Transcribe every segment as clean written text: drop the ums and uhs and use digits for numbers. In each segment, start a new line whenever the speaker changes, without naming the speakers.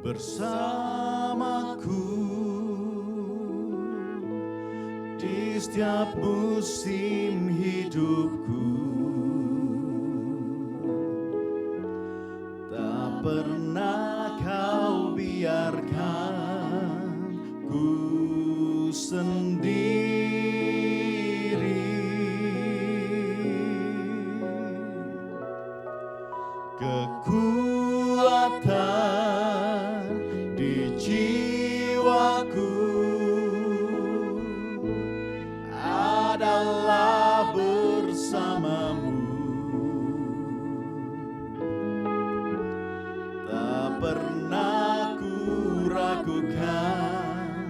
bersamaku di setiap musim hidupku. Tak pernah kau biarkan ku sendiri. Kekuatan di jiwaku adalah bersamamu. Tak pernah ku ragukan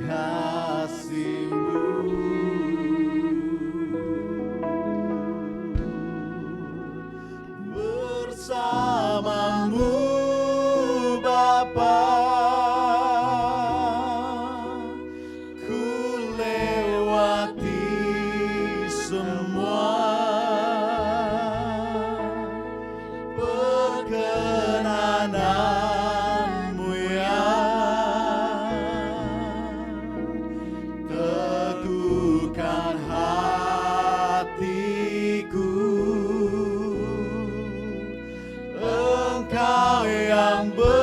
kasih-Mu. Bersamamu Bapa, ku lewati semua. Perkenanan-Mu ya teguhkan hatiku. Engkau yang bertindak,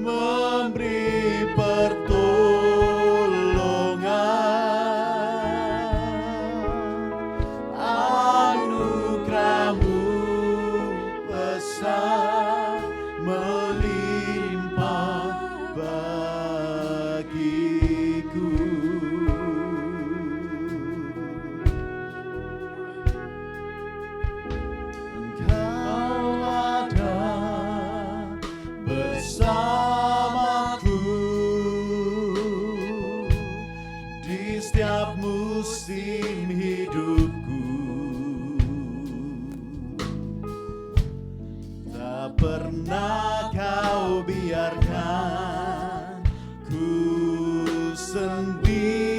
memberi pertolongan. Anugerah-Mu besar melimpah bagiku. Engkau ada bersamaku di setiap musim hidupku. Tak pernah kau biarkan ku sendiri.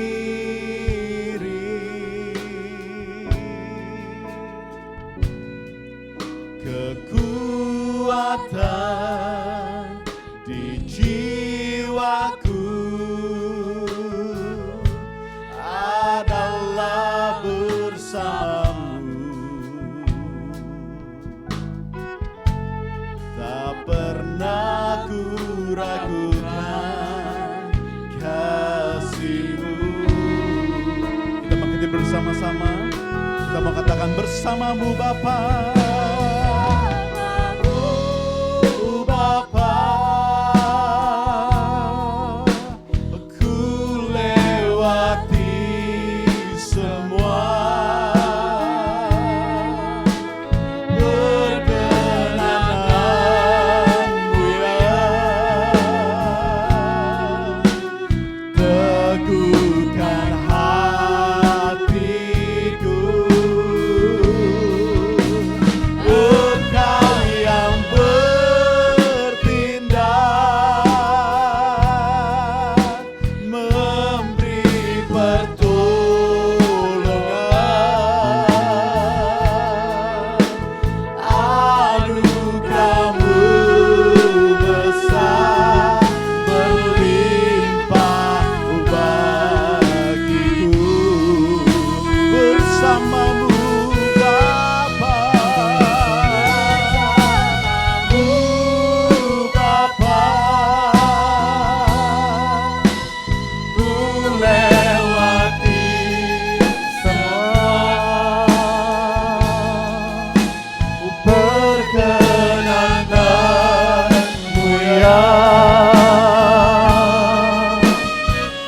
Kekuatan di jiwaku adalah bersamamu. Tak pernah ku ragukan kasih-Mu. Kita bangkit bersama-sama. Kita mau katakan bersamamu Bapa.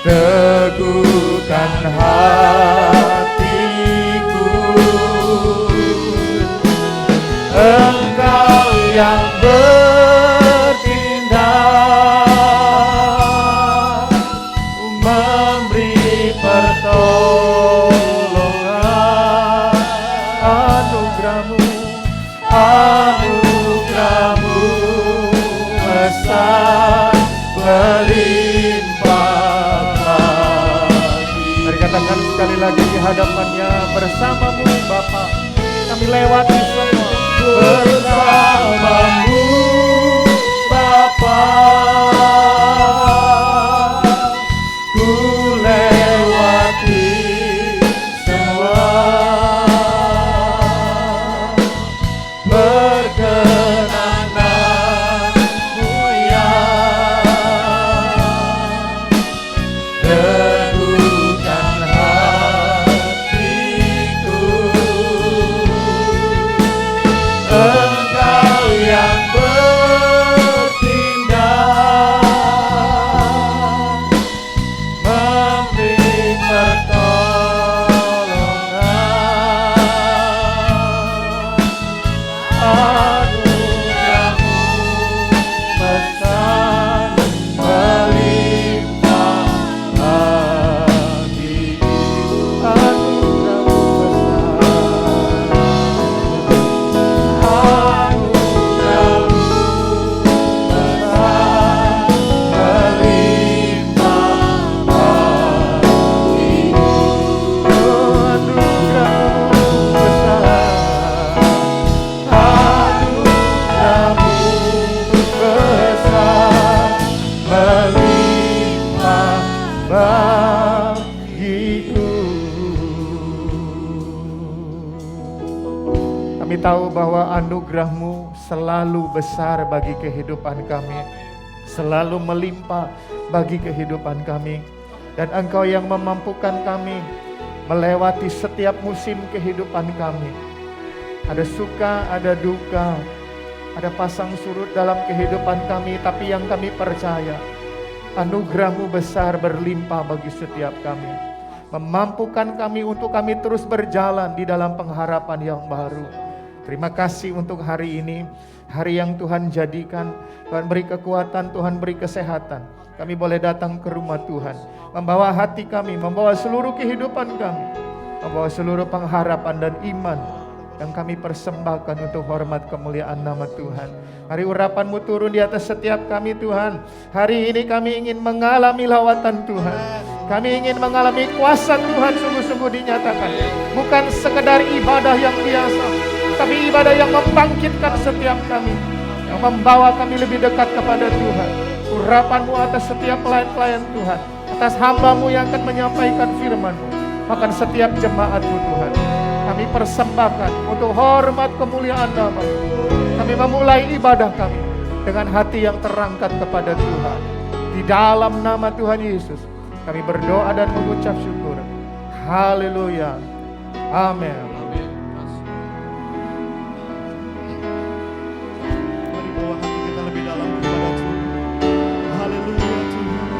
Teguhkan hatiku. Engkau yang bertindak, memberi pertolongan. Anugerah-Mu, anugerah-Mu besar melimpah bagi. Mari katakan sekali lagi di hadapannya, bersamamu Bapa kami lewati semua.
bersamamu Bapa. Ku lewati semua, berkenananmu ya. Teguhkan hatiku, Engkau yang bertindak, memberi pertolongan. Anugerahmu besar melimpah bagiku. Anugerahmu besar, anugerahmu besar melimpah bagiku. Anugerahmu besar, anugerahmu besar melimpah bagiku. Kami tahu bahwa anugerah-Mu selalu besar bagi kehidupan kami, selalu melimpah bagi kehidupan kami. Dan Engkau yang memampukan kami melewati setiap musim kehidupan kami. Ada suka, ada duka, ada pasang surut dalam kehidupan kami, tapi yang kami percaya, anugerah-Mu besar berlimpah bagi setiap kami, memampukan kami untuk kami terus berjalan di dalam pengharapan yang baru. Terima kasih untuk hari ini, hari yang Tuhan jadikan. Tuhan beri kekuatan, Tuhan beri kesehatan. Kami boleh datang ke rumah Tuhan, membawa hati kami, membawa seluruh kehidupan kami, membawa seluruh pengharapan dan iman yang kami persembahkan untuk hormat kemuliaan nama Tuhan. Mari urapan-Mu turun di atas setiap kami Tuhan. Hari ini kami ingin mengalami lawatan Tuhan. Kami ingin mengalami kuasa Tuhan sungguh-sungguh dinyatakan. Bukan sekedar ibadah yang biasa, tapi ibadah yang membangkitkan setiap kami, yang membawa kami lebih dekat kepada Tuhan. Urapan-Mu atas setiap pelayan-pelayan Tuhan, atas hamba-Mu yang akan menyampaikan firman-Mu, bahkan setiap jemaat-Mu Tuhan. Kami persembahkan untuk hormat kemuliaan nama-Mu. Kami memulai ibadah kami dengan hati yang terangkat kepada Tuhan. Di dalam nama Tuhan Yesus kami berdoa dan mengucap syukur. Haleluya. Amin.
Mari bawa hati kita lebih dalam kepada Tuhan. Haleluya Tuhan.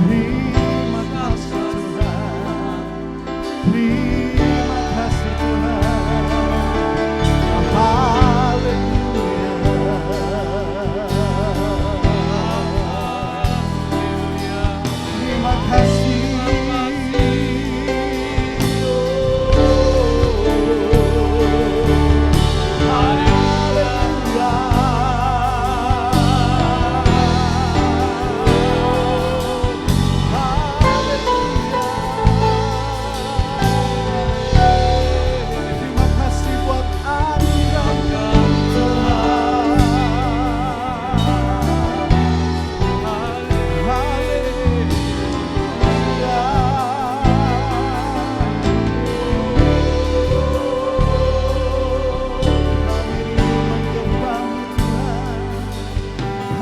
Terima kasih Tuhan. Terima kasih Tuhan. Haleluya. Terima kasih. Terima kasih buat anugerah Tuhan.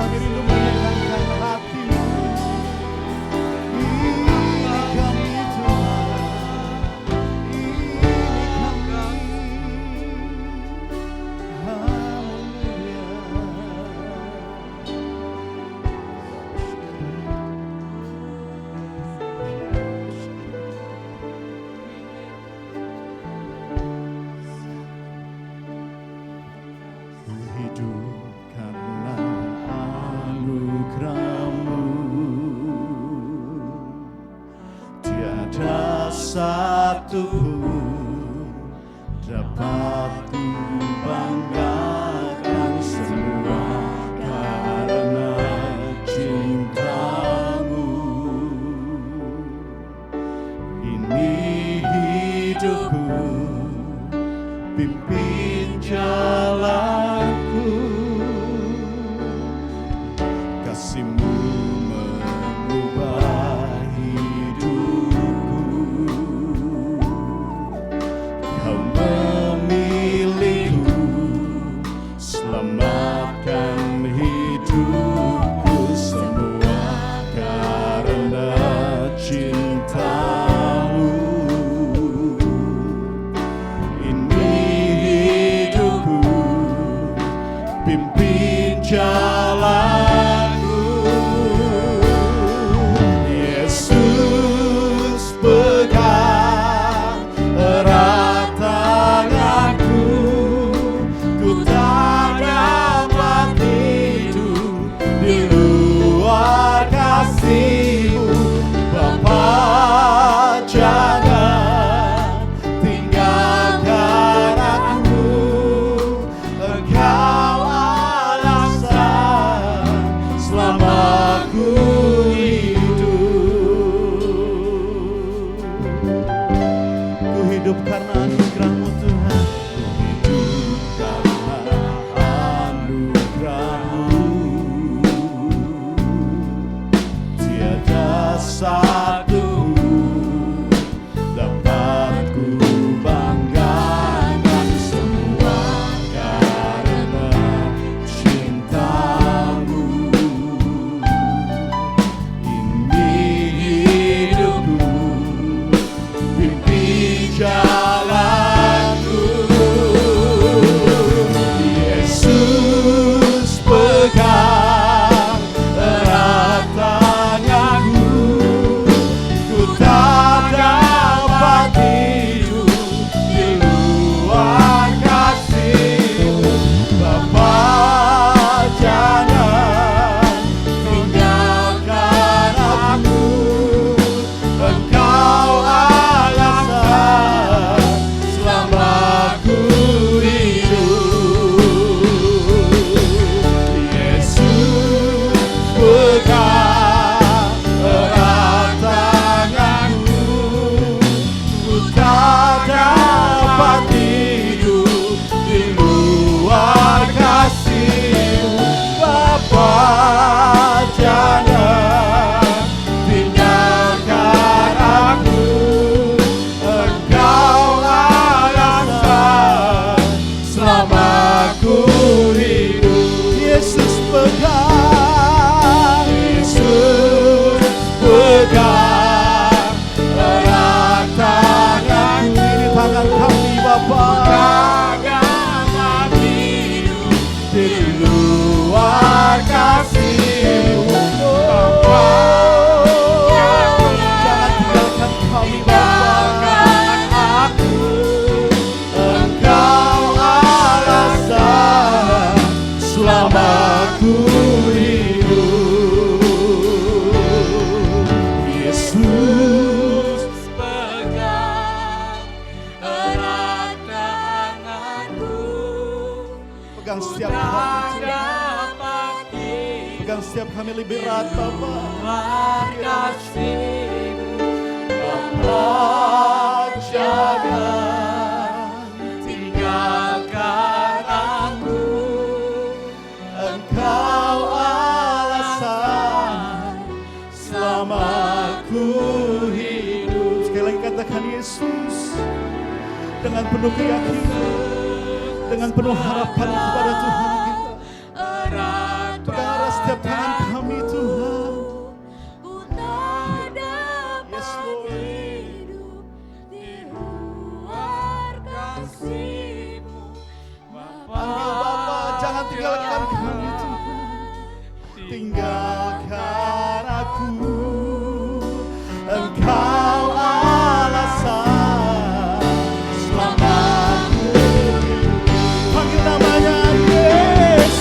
Kami rindu menyenangkan hati-Mu. Ini kami Tuhan, ini kami. Hidup karena anugerah-Mu, tiada satu pun dapat ku banggakan, semua karena cinta-Mu. selamatkan hidupku semua karena cintamu. Ini hidupku, pimpin jalanku. Yesus pegang erat tanganku, ku tak dapat hidup di luar kasih-Mu. Bapa, jangan tinggalkan aku, Engkau alasan selama ku hidup. Ku hidup karena anugerah-Mu Tuhan. Ku hidup karena anugerah-Mu. Tiada satu dapat ku banggakan, semua karena cinta-Mu. Ini hidupku, pimpin jalanku. Yesus pegang erat tanganku, ku tak dapat hidup di luar kasih-Mu. Bapa, jangan tinggalkan aku, Engkau alasan selama ku hidup. Yesus pegang erat tanganku, ku tak dapat hidup di luar kasih-Mu. Bapa, jangan tinggalkan aku, Engkau alasan selama ku hidup. Yesus pegang, Yesus pegang erat tanganku. Ini tangan kami Bapa, jangan hidup di luar kasih-Mu. Bapa, jangan tinggalkan kami Bapa, aku, Engkau alasan selama ku hidup. Yesus
pegang erat tanganku,
pegang setiap kami, pegang setiap kami lebih erat Bapa. Bapa, jangan tinggalkan aku, Engkau alasan selama ku hidup. Sekali lagi katakan Yesus dengan penuh keyakinan, dengan penuh harapan kepada Tuhan kita. Pegang setiap tangan kami Tuhan.
ku tak
Yes,
dapat
Lord.
hidup di luar kasih-Mu.
Panggil Bapa, jangan tinggalkan kami Tuhan. Tinggalkan aku, Engkau alasan selama ku hidup. Panggil namanya Yesus.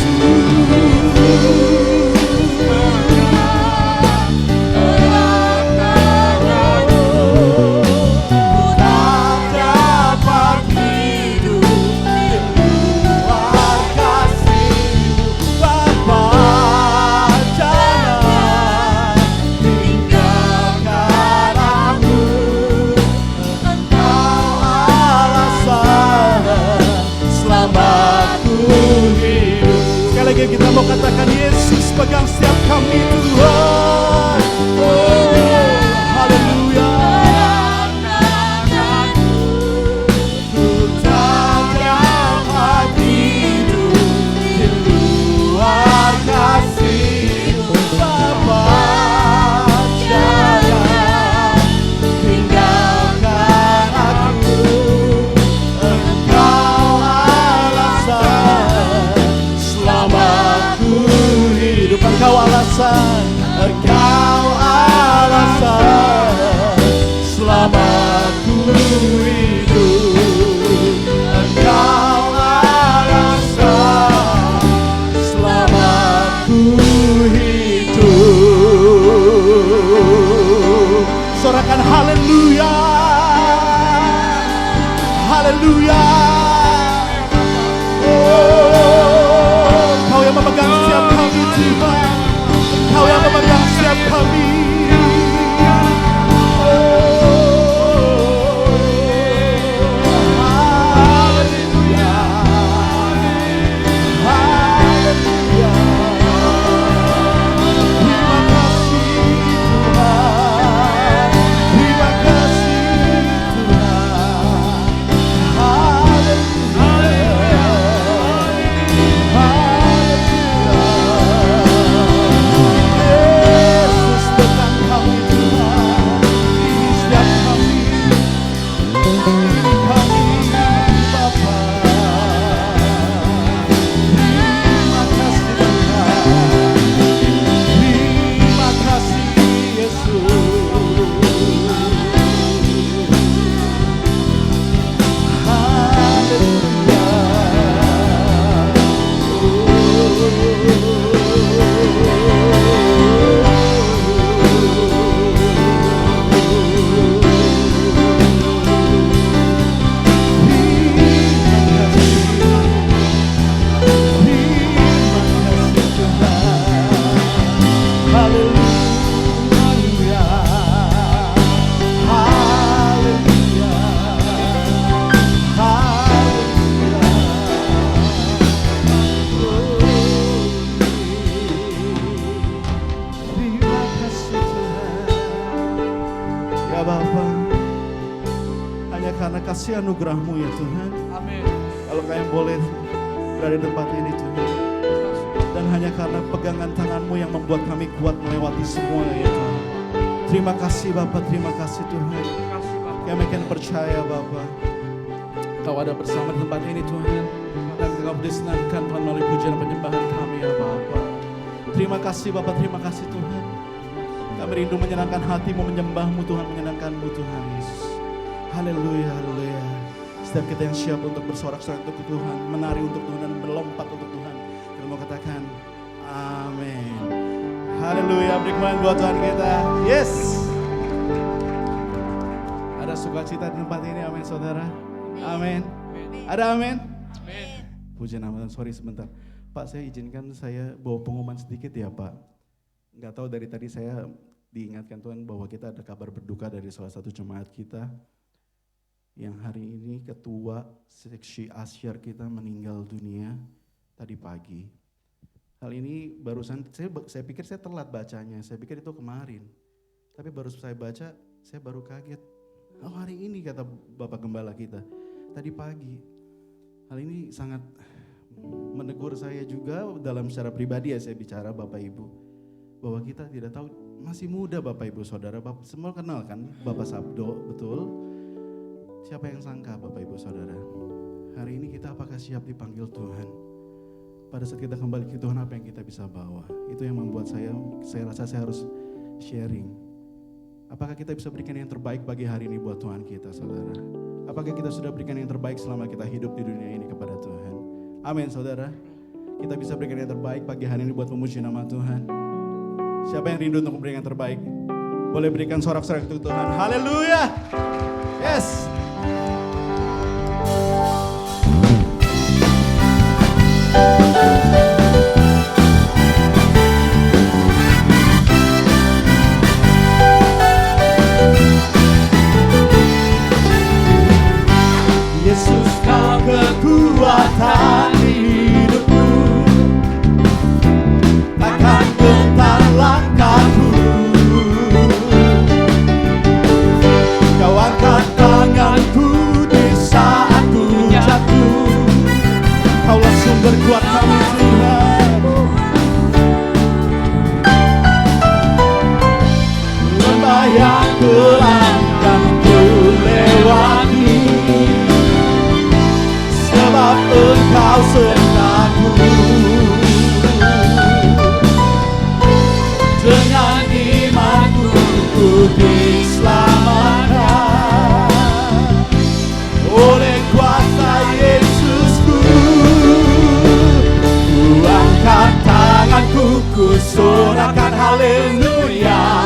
Ya Bapa, hanya karena kasih anugerah-Mu ya Tuhan.
Amin.
Kalau kami boleh berada di tempat ini Tuhan. Dan hanya karena pegangan tangan-Mu yang membuat kami kuat melewati semua ya Tuhan. Terima kasih Bapa, terima kasih Tuhan. Kami akan percaya Bapa, Kau ada bersama di tempat ini Tuhan. Dan Kau disenangkan Tuhan melalui pujian dan penyembahan kami ya Bapa. Terima kasih Bapa, terima kasih Tuhan. Kami rindu menyenangkan hati-Mu, menyembah-Mu Tuhan, menyenangkan-Mu Tuhan Yesus. Haleluya, haleluya. Setiap kita yang siap untuk bersorak-sorak untuk Tuhan, menari untuk Tuhan dan melompat untuk Tuhan, kita mau katakan amin. Haleluya, beri kemuliaan buat Tuhan kita. Yes. Ada sukacita di tempat ini, amin saudara. Amin. Ada amin. Puji nama Tuhan. Sorry sebentar. Pak, saya izinkan saya bawa pengumuman sedikit ya Pak. Nggak tahu dari tadi saya diingatkan Tuhan bahwa kita ada kabar berduka dari salah satu jemaat kita yang hari ini ketua seksi asyar kita meninggal dunia tadi pagi. Hal ini barusan saya pikir saya telat bacanya, saya pikir itu kemarin. Tapi baru saya baca, saya baru kaget. Oh hari ini kata Bapak Gembala kita, tadi pagi. Hal ini sangat menegur saya juga dalam secara pribadi ya saya bicara Bapak Ibu. Bahwa kita tidak tahu, masih muda Bapak Ibu Saudara, Bapak semua kenal kan Bapak Sabdo, betul? Siapa yang sangka Bapak Ibu Saudara? Hari ini kita apakah siap dipanggil Tuhan? Pada saat kita kembali ke Tuhan apa yang kita bisa bawa? Itu yang membuat saya rasa saya harus sharing. Apakah kita bisa berikan yang terbaik bagi hari ini buat Tuhan kita Saudara? Apakah kita sudah berikan yang terbaik selama kita hidup di dunia ini kepada Tuhan? Amin Saudara. Kita bisa berikan yang terbaik pagi hari ini buat memuji nama Tuhan. Siapa yang rindu untuk memberikan yang terbaik? Boleh berikan sorak-sorak untuk Tuhan. Haleluya. Yes. Yesus Kau kekuatan hidupku, takkan gentar langkahku. Kau angkat tanganku di saat ku jatuh. Kaulah sumber kuat kami Tuhan. Lembah yang gelap kan ku lewati, sebab Engkau sertaku. Dengan imanku ku diselamatkan oleh kuasa Yesusku. Ku angkat tanganku, ku sorakan haleluya.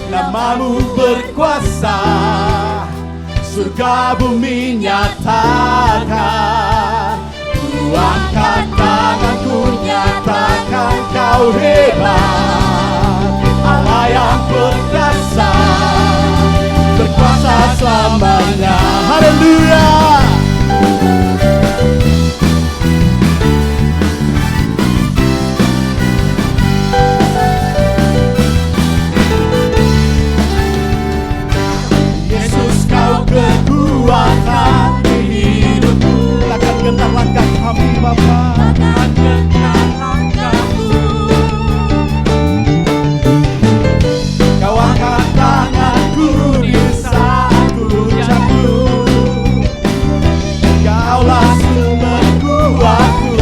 Namamu berkuasa, surga bumi nyatakan. Ku angkat tanganku, nyatakan Kau hebat, Allah yang perkasa, berkuasa selamanya. Haleluya. Yesus Kau kekuatan hidupku, takkan gentar langkah kami Bapa. Takkan gentar langkahku. Kau angkat tanganku di saat ku jatuh. Kaulah sumber kuatku.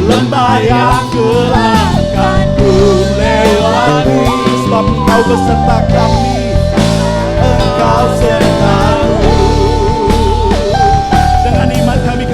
Lembah yang gelap kan ku lewati, sebab Engkau beserta kami. Engkau sertaku. Dengan iman kami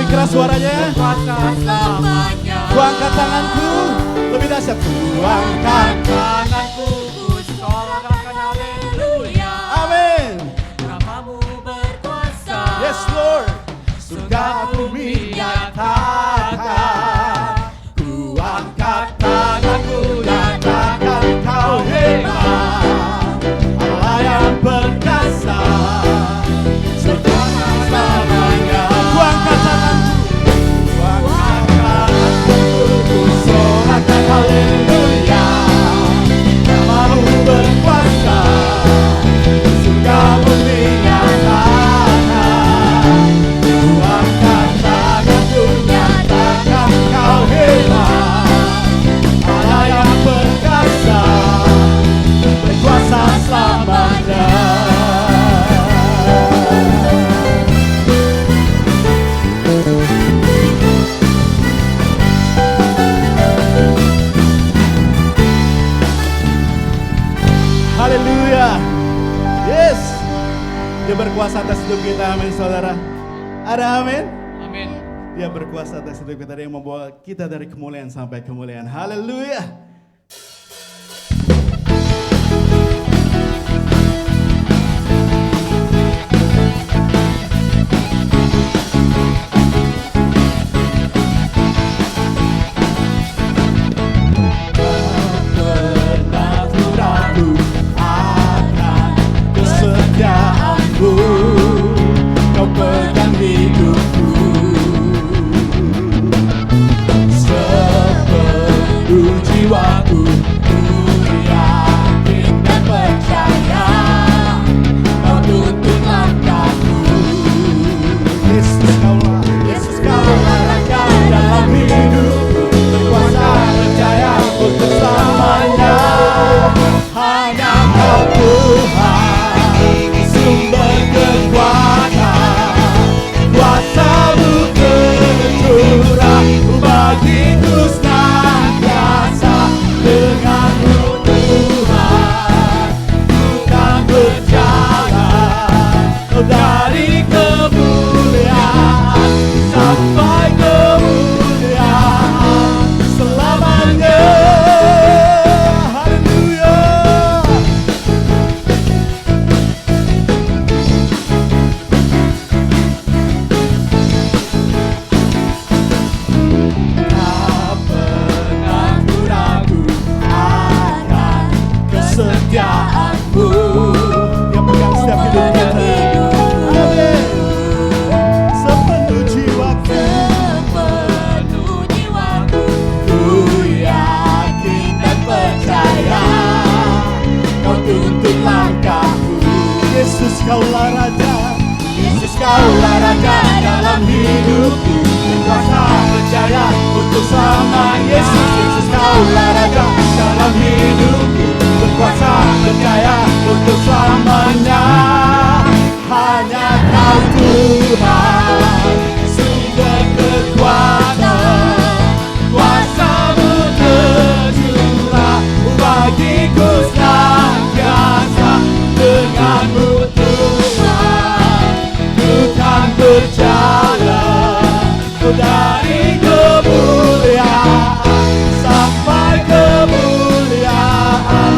Lebih keras suaranya.
selamanya.
Ku angkat tanganku. Lebih dahsyat. Ku angkat.
Tanganku ku sorakan haleluya.
Amin.
Namamu berkuasa.
Yes Lord. Surga bumi nyatakan. Ku angkat tanganku dan takkan kau hebat. Allah yang perkasa. Surga selamanya. Ku angkat tanganku. Ku angkat tanganku. Ku sorakan haleluya. Namamu berkuasa. Surga bumi nyatakan. Ku angkat tanganku dan takkan kau hebat. Allah yang perkasa, berkuasa selamanya. Haleluya. Yes. Dia berkuasa atas hidup kita. Amin saudara. Ada amin?
Amin.
Dia berkuasa atas hidup kita. Dia yang membawa kita dari kemuliaan sampai kemuliaan. Haleluya. Pernah ku ragu akan kesetiaanmu. Kau pegang hidupku sepenuh jiwaku. Ku yakin dan percaya Kau tuntun langkahku. Yesus kaulah raja dalam hidupku. Berkuasa percaya untuk selamanya. Hanya Kau Tuhan, sumber kekuatan. Kuasa-Mu tercurah bagiku senantiasa. Dengan-Mu Tuhan, ku kan berjalan dari kemuliaan sampai kemuliaan selamanya. Haleluya. Tak pernah ku ragu akan kesetiaan-Mu. Yang pegang setiap hidup kita. Amin. Sepenuh jiwaku.
Sepenuh jiwaku.
Ku yakin dan percaya Kau tuntun langkahku. Yesus kaulah Raja. Yesus kaulah Raja dalam hidupku. Berkuasa percaya untuk sama. Yesus kaulah Raja dalam hidupku. Berkuasa percaya untuk selamanya. Hanya Kau Tuhan, sumber kekuatan. Kuasa-Mu tercurah bagiku senantiasa. Dengan-Mu Tuhan, ku kan berjalan dari kemuliaan sampai kemuliaan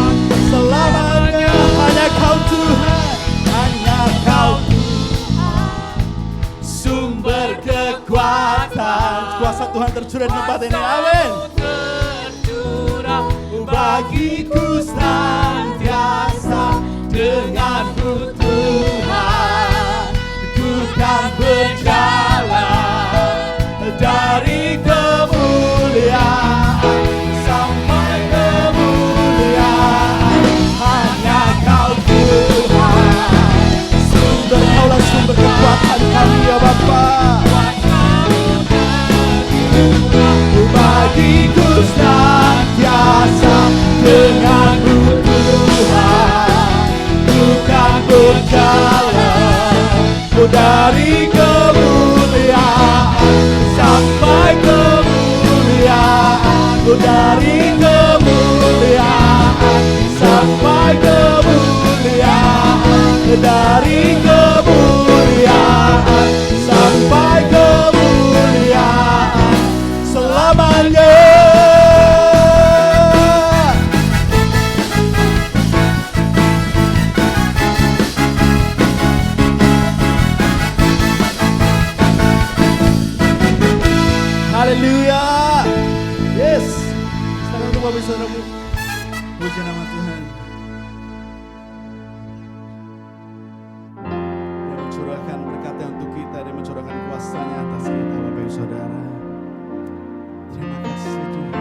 selamanya. Hanya Kau Tuhan, hanya Kau Tuhan, sumber kekuatan. Kuasa Tuhan tercurah di tempat ini. Amin.
Tercurah
Bagiku senantiasa. Dengan-Mu Tuhan, ku kan berjalan dari kemuliaan sampai kemuliaan. Hanya Kau Tuhan, sumber kaulah sumber kekuatan kami ya Bapa. Bagiku senantiasa. Dengan-Mu Tuhan, selamanya. Haleluya. Yes. Sekarang untuk Bapak Saudaramu, puji nama Tuhan. Dia mencurahkan berkat-Nya untuk kita, Dia mencurahkan kuasa-Nya atas kita, Bapak Ibu Saudara. Terima kasih Tuhan.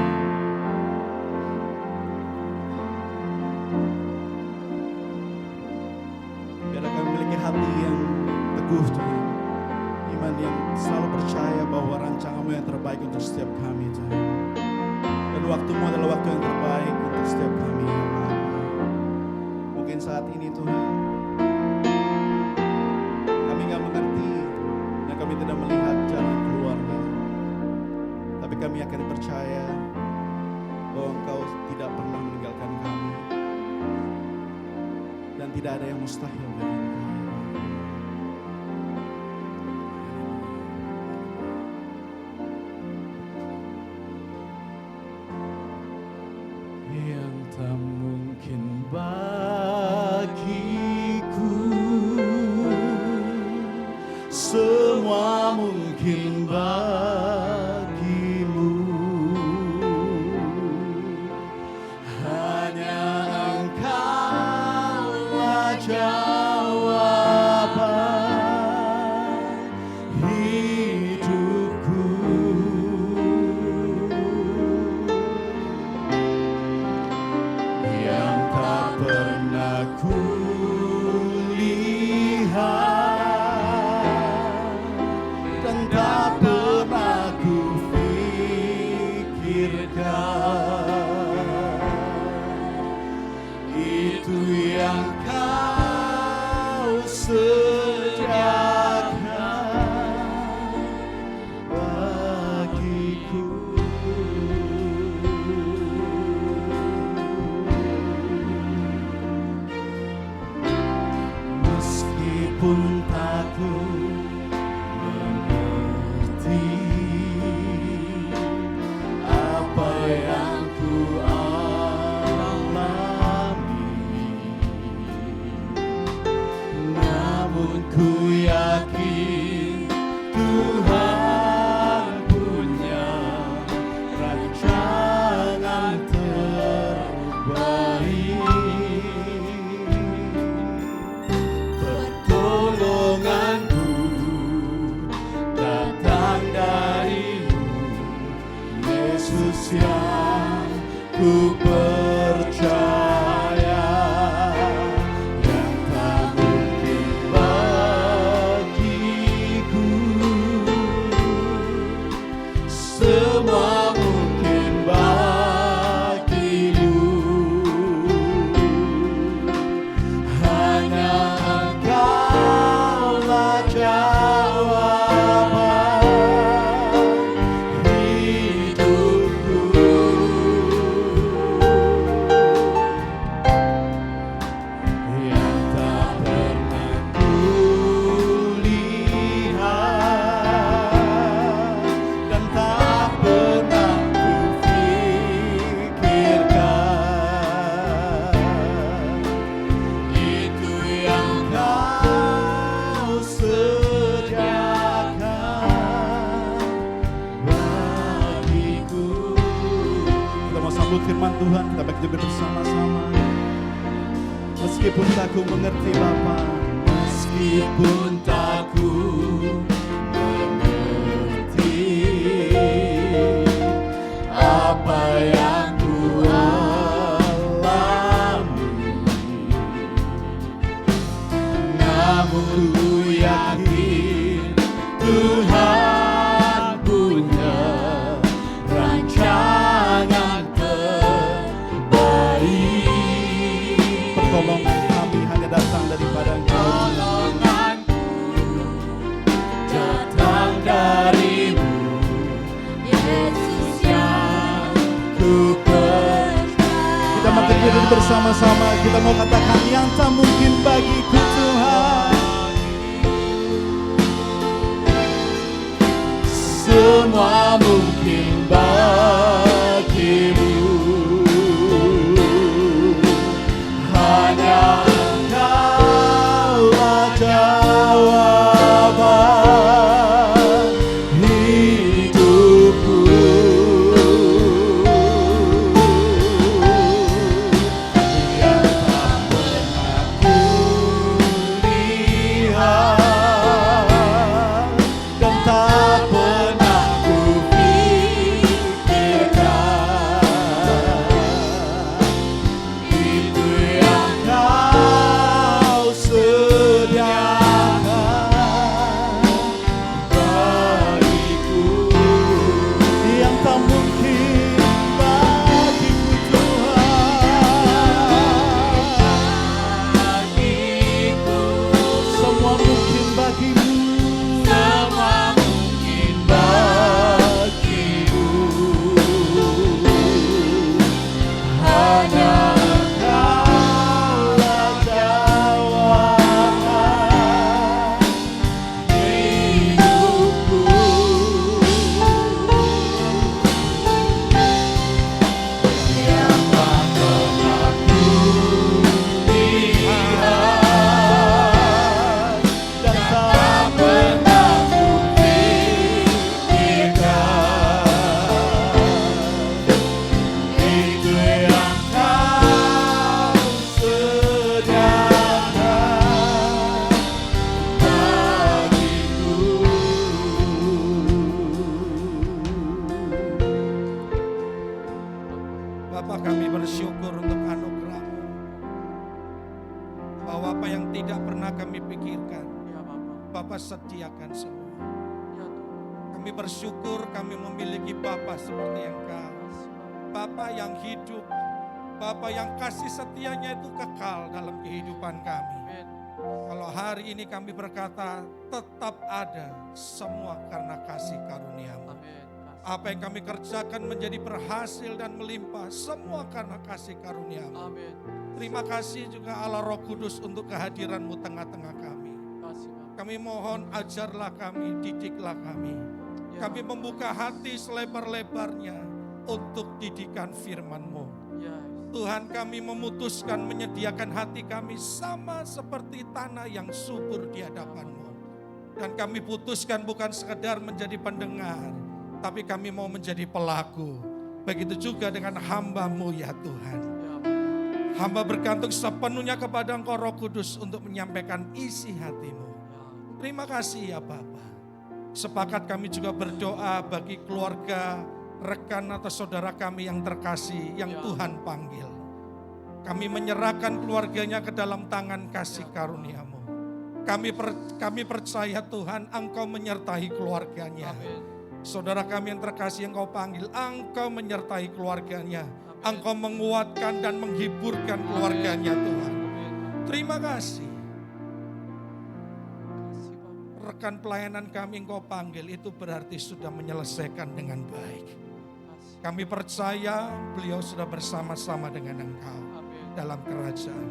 Biarlah kami memiliki hati yang teguh Tuhan, iman yang selalu percaya bahwa rancangan-Mu yang terbaik untuk setiap kami Tuhan. Dan waktu-Mu adalah waktu yang terbaik untuk setiap kami ya Bapa. Mungkin saat ini Tuhan kami gak mengerti dan kami tidak melihat jalan keluarnya, tapi kami akan percaya bahwa Engkau tidak pernah meninggalkan kami dan tidak ada yang mustahil bagi Engkau. Yang tak mungkin bagiku, semua mungkin bagimu. Hanya Engkaulah jawaban hidupku. Yang tak pernah kulihat dan tak pernah kufikirkan, itu yang Kau sediakan bagiku. Meskipun tak ku mengerti apa yang ku alami, namun ku yakin Tuhan punya rancangan terbaik. Pertolonganku datang dari-Mu, Yesus yang ku percaya. Yang tak mungkin bagiku, semua mungkin bagimu. Hanya Engkaulah jawaban hidupku. Yang tak pernah kulihat dan tak pernah kufikirkan, itu yang Kau sediakan bagiku. Kita mau sambut firman Tuhan, kita bagi bersama-sama. Meskipun tak ku mengerti Bapa, meskipun tak ku mengerti apa yang ku alami, namun ku yakin Tuhan punya rancangan terbaik. Pertolongan kami hanya datang daripada Engkau. Datang dari-Mu,
Yesus yang
ku percaya. Kita mau berdiri bersama-sama, kita mau katakan yang tak mungkin bagiku Tuhan, semua mungkin bagiku.
Bapa, kami bersyukur untuk anugerah-Mu, bahwa apa yang tidak pernah kami pikirkan,
Ya Bapak.
Bapa sediakan semua.
Ya Tuhan.
Kami bersyukur kami memiliki Bapa seperti Engkau, Bapa yang hidup, Bapa yang kasih setianya itu kekal dalam kehidupan kami.
Amin.
Kalau hari ini kami berkata tetap ada semua karena kasih karunia-Mu.
Amin.
Apa yang kami kerjakan menjadi berhasil dan melimpah semua karena kasih karunia-Mu.
Amin.
Terima kasih juga Allah Roh Kudus untuk kehadiran-Mu tengah-tengah kami.
Kasih Bapak.
Kami mohon ajarlah kami, didiklah kami.
Ya,
Kami membuka hati selebar-lebarnya untuk didikan firman-Mu.
Ya.
Tuhan, kami memutuskan menyediakan hati kami sama seperti tanah yang subur di hadapan-Mu. Dan kami putuskan bukan sekedar menjadi pendengar, tapi kami mau menjadi pelaku. Begitu juga dengan hamba-Mu ya Tuhan.
Ya.
Hamba bergantung sepenuhnya kepada Engkau Roh Kudus untuk menyampaikan isi hati-Mu.
Ya.
Terima kasih ya Bapa. Sepakat kami juga berdoa bagi keluarga, rekan atau saudara kami yang terkasih, yang
Ya.
Tuhan panggil. Kami menyerahkan keluarganya ke dalam tangan kasih karunia-Mu. Kami percaya Tuhan Engkau menyertai keluarganya.
Amin.
Saudara kami yang terkasih yang Kau panggil, Engkau menyertai keluarganya.
Amin.
Engkau menguatkan dan menghiburkan keluarganya Tuhan.
Amin.
Terima kasih.
Kasih Bapak.
Rekan pelayanan kami Engkau panggil itu berarti sudah menyelesaikan dengan baik.
Kasih.
Kami percaya beliau sudah bersama-sama dengan Engkau
Amin.
dalam kerajaan.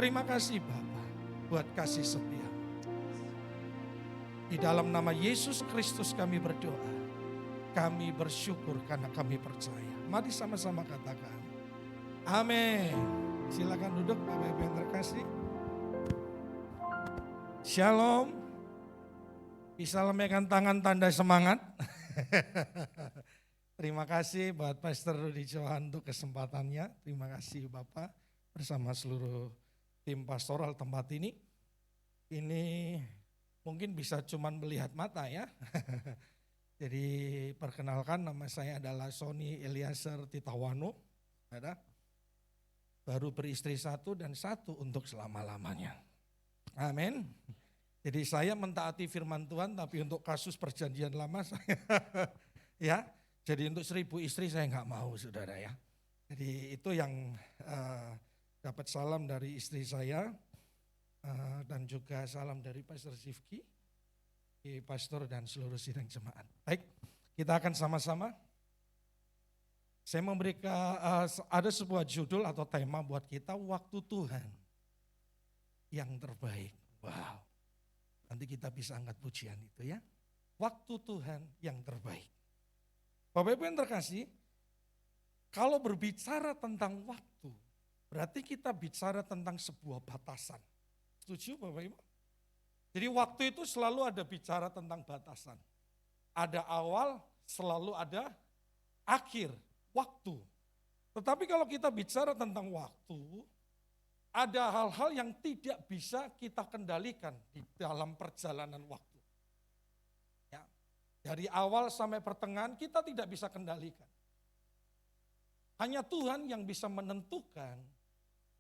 Terima kasih Bapa buat kasih setia. Di dalam nama Yesus Kristus kami berdoa. Kami bersyukur karena kami percaya. Mari sama-sama katakan. Amin. Silakan duduk Bapak Ibu yang terkasih. Shalom. Bisa lambaikan tangan tanda semangat. Terima kasih buat Pastor Rudi Johan untuk kesempatannya. Terima kasih Bapak bersama seluruh tim pastoral tempat ini. Ini mungkin bisa cuman melihat mata ya. Jadi perkenalkan, nama saya adalah Sony Eliezer Titawano. Ada baru beristri 1 dan 1 untuk selama-lamanya. Amin. Jadi saya mentaati firman Tuhan, tapi untuk kasus perjanjian lama saya ya. Jadi untuk 1000 istri saya nggak mau saudara ya. Jadi itu yang dapat salam dari istri saya dan juga salam dari Pastor Zifki, pastor dan seluruh sidang jemaat. Baik, kita akan sama-sama. Saya memberikan ada sebuah judul atau tema buat kita, waktu Tuhan yang terbaik. Wow, nanti kita bisa angkat pujian itu ya. Waktu Tuhan yang terbaik. Bapak Ibu yang terkasih, kalau berbicara tentang waktu, berarti kita bicara tentang sebuah batasan. Setuju Bapak Ibu? Jadi waktu itu selalu ada bicara tentang batasan. Ada awal, selalu ada akhir, waktu. Tetapi kalau kita bicara tentang waktu, ada hal-hal yang tidak bisa kita kendalikan di dalam perjalanan waktu. Ya, dari awal sampai pertengahan kita tidak bisa kendalikan. Hanya Tuhan yang bisa menentukan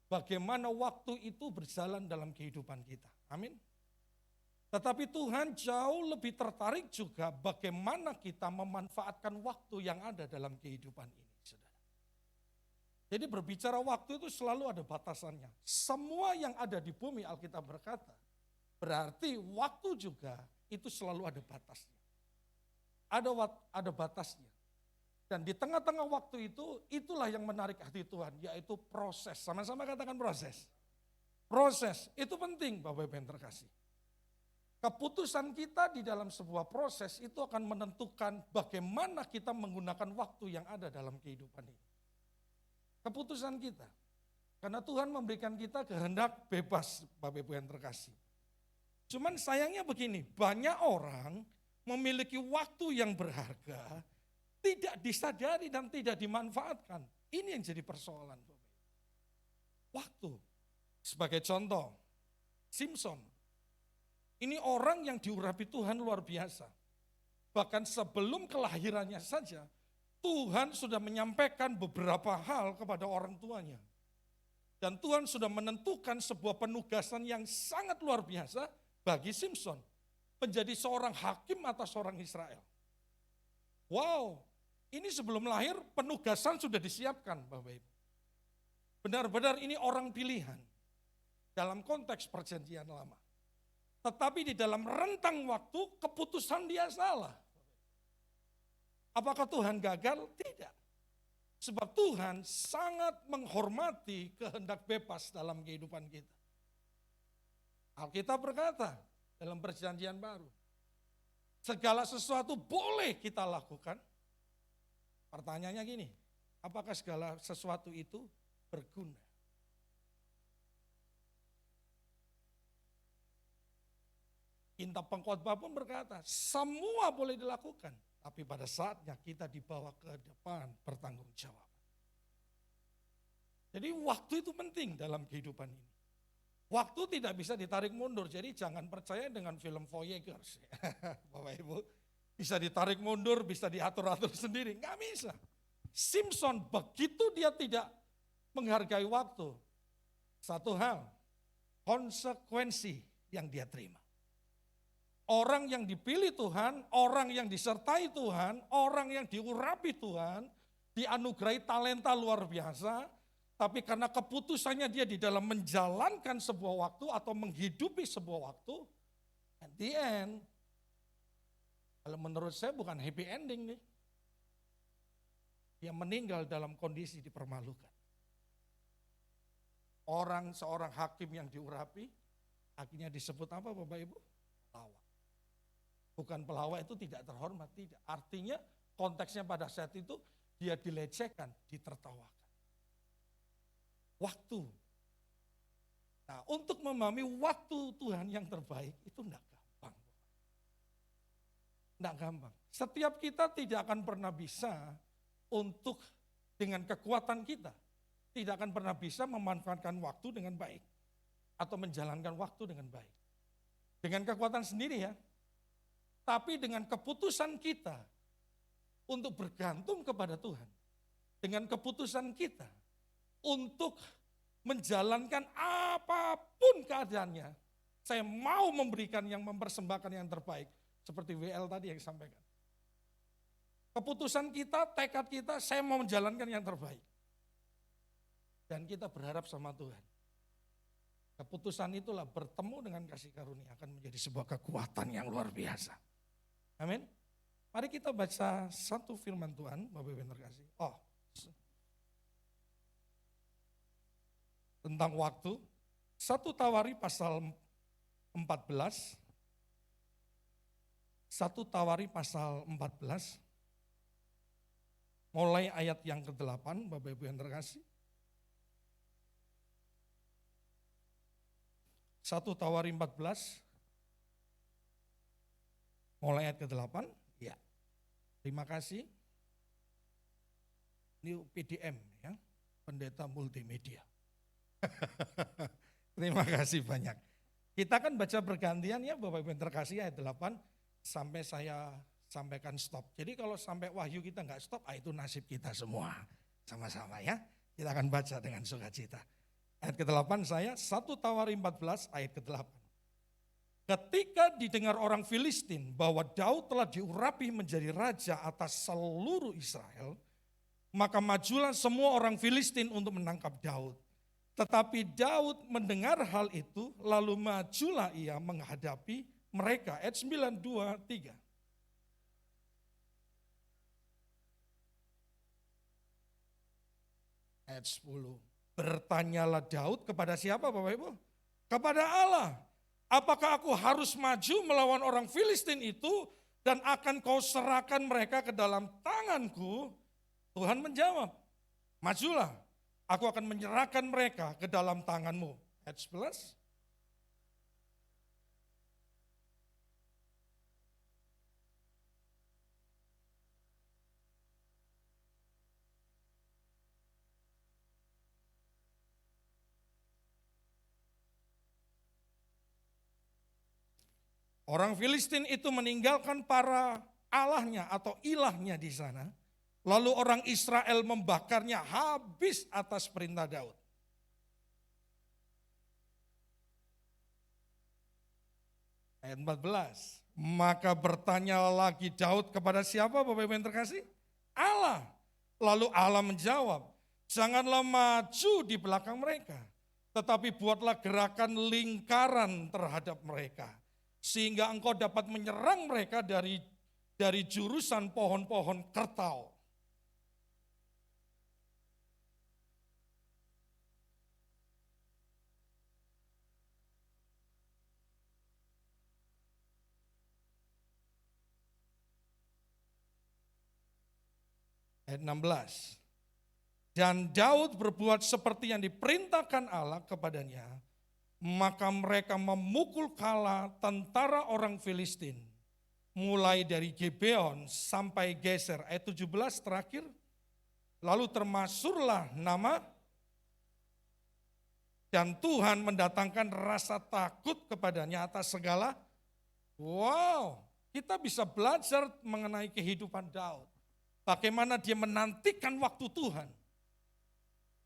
bagaimana waktu itu berjalan dalam kehidupan kita. Amin. Tetapi Tuhan jauh lebih tertarik juga bagaimana kita memanfaatkan waktu yang ada dalam kehidupan ini, saudara. Jadi berbicara waktu itu selalu ada batasannya. Semua yang ada di bumi, Alkitab berkata, berarti waktu juga itu selalu ada batasnya. Ada batasnya. Dan di tengah-tengah waktu itu, itulah yang menarik hati Tuhan, yaitu proses. Sama-sama katakan proses. Proses, itu penting Bapak Ibu yang terkasih. Keputusan kita di dalam sebuah proses itu akan menentukan bagaimana kita menggunakan waktu yang ada dalam kehidupan ini. Keputusan kita. Karena Tuhan memberikan kita kehendak bebas, Bapak Ibu yang terkasih. Cuman sayangnya begini, banyak orang memiliki waktu yang berharga, tidak disadari dan tidak dimanfaatkan. Ini yang jadi persoalan. Waktu. Sebagai contoh, Simpson. Ini orang yang diurapi Tuhan luar biasa. Bahkan sebelum kelahirannya saja, Tuhan sudah menyampaikan beberapa hal kepada orang tuanya. Dan Tuhan sudah menentukan sebuah penugasan yang sangat luar biasa bagi Simson. Menjadi seorang hakim atas orang Israel. Wow, ini sebelum lahir penugasan sudah disiapkan Bapak Ibu. Benar-benar ini orang pilihan dalam konteks perjanjian lama. Tetapi di dalam rentang waktu keputusan dia salah. Apakah Tuhan gagal? Tidak. Sebab Tuhan sangat menghormati kehendak bebas dalam kehidupan kita. Alkitab berkata dalam perjanjian baru, segala sesuatu boleh kita lakukan. Pertanyaannya gini, apakah segala sesuatu itu berguna? Kitab Pengkhotbah pun berkata, semua boleh dilakukan, tapi pada saatnya kita dibawa ke depan bertanggung jawab. Jadi waktu itu penting dalam kehidupan ini. Waktu tidak bisa ditarik mundur, jadi jangan percaya dengan film Voyagers. Bapak Ibu, bisa ditarik mundur, bisa diatur-atur sendiri, nggak bisa. Simpson begitu dia tidak menghargai waktu, satu hal, konsekuensi yang dia terima. Orang yang dipilih Tuhan, orang yang disertai Tuhan, orang yang diurapi Tuhan, dianugerahi talenta luar biasa, tapi karena keputusannya dia di dalam menjalankan sebuah waktu atau menghidupi sebuah waktu, at the end, kalau menurut saya bukan happy ending nih. Dia meninggal dalam kondisi dipermalukan. Seorang hakim yang diurapi, akhirnya disebut apa Bapak Ibu? Pelawak. Bukan pelawak itu tidak terhormat, tidak. Artinya konteksnya pada saat itu dia dilecehkan, ditertawakan. Waktu. Nah, untuk memahami waktu Tuhan yang terbaik itu enggak gampang. Enggak gampang. Setiap kita tidak akan pernah bisa untuk dengan kekuatan kita, tidak akan pernah bisa memanfaatkan waktu dengan baik. Atau menjalankan waktu dengan baik. Dengan kekuatan sendiri ya. Tapi dengan keputusan kita untuk bergantung kepada Tuhan. Dengan keputusan kita untuk menjalankan apapun keadaannya. Saya mau memberikan yang mempersembahkan yang terbaik. Seperti WL tadi yang disampaikan. Keputusan kita, tekad kita, saya mau menjalankan yang terbaik. Dan kita berharap sama Tuhan. Keputusan itulah bertemu dengan kasih karunia akan menjadi sebuah kekuatan yang luar biasa. Amin. Mari kita baca satu firman Tuhan, Bapak Ibu yang terkasih. Tentang waktu, 1 Tawari pasal 14. 1 Tawari pasal 14. Mulai ayat yang ke-8, Bapak Ibu yang terkasih. 1 Tawari 14. Mulai ayat ke-8, ya. Terima kasih. Ini PDM ya, pendeta multimedia. Terima kasih banyak. Kita kan baca bergantian ya Bapak Ibu yang terkasih ayat 8 sampai saya sampaikan stop. Jadi kalau sampai wahyu kita nggak stop, itu nasib kita semua. Sama-sama ya. Kita akan baca dengan sukacita. Ayat ke-8 saya 1 Tawari 14 ayat ke-8. Ketika didengar orang Filistin bahwa Daud telah diurapi menjadi raja atas seluruh Israel, maka majulah semua orang Filistin untuk menangkap Daud. Tetapi Daud mendengar hal itu, lalu majulah ia menghadapi mereka. Ayat 9, 2, 3. Ayat 10. Bertanyalah Daud kepada siapa Bapak Ibu? Kepada Allah. Apakah aku harus maju melawan orang Filistin itu dan akan kau serahkan mereka ke dalam tanganku? Tuhan menjawab, majulah, aku akan menyerahkan mereka ke dalam tanganmu. Ayat 11. Orang Filistin itu meninggalkan para allahnya atau ilahnya di sana Lalu orang Israel membakarnya habis atas perintah Daud. Ayat 14. Maka bertanya lagi Daud kepada siapa Bapak Ibu yang terkasih? Allah. Lalu Allah menjawab, janganlah maju di belakang mereka, tetapi buatlah gerakan lingkaran terhadap mereka, sehingga engkau dapat menyerang mereka dari jurusan pohon-pohon kertau. Ayat 16. Dan Daud berbuat seperti yang diperintahkan Allah kepadanya, maka mereka memukul kala tentara orang Filistin, mulai dari Gibeon sampai Geser. Ayat 17 terakhir. Lalu termasurlah nama, dan Tuhan mendatangkan rasa takut kepadanya atas segala. Wow, kita bisa belajar mengenai kehidupan Daud. Bagaimana dia menantikan waktu Tuhan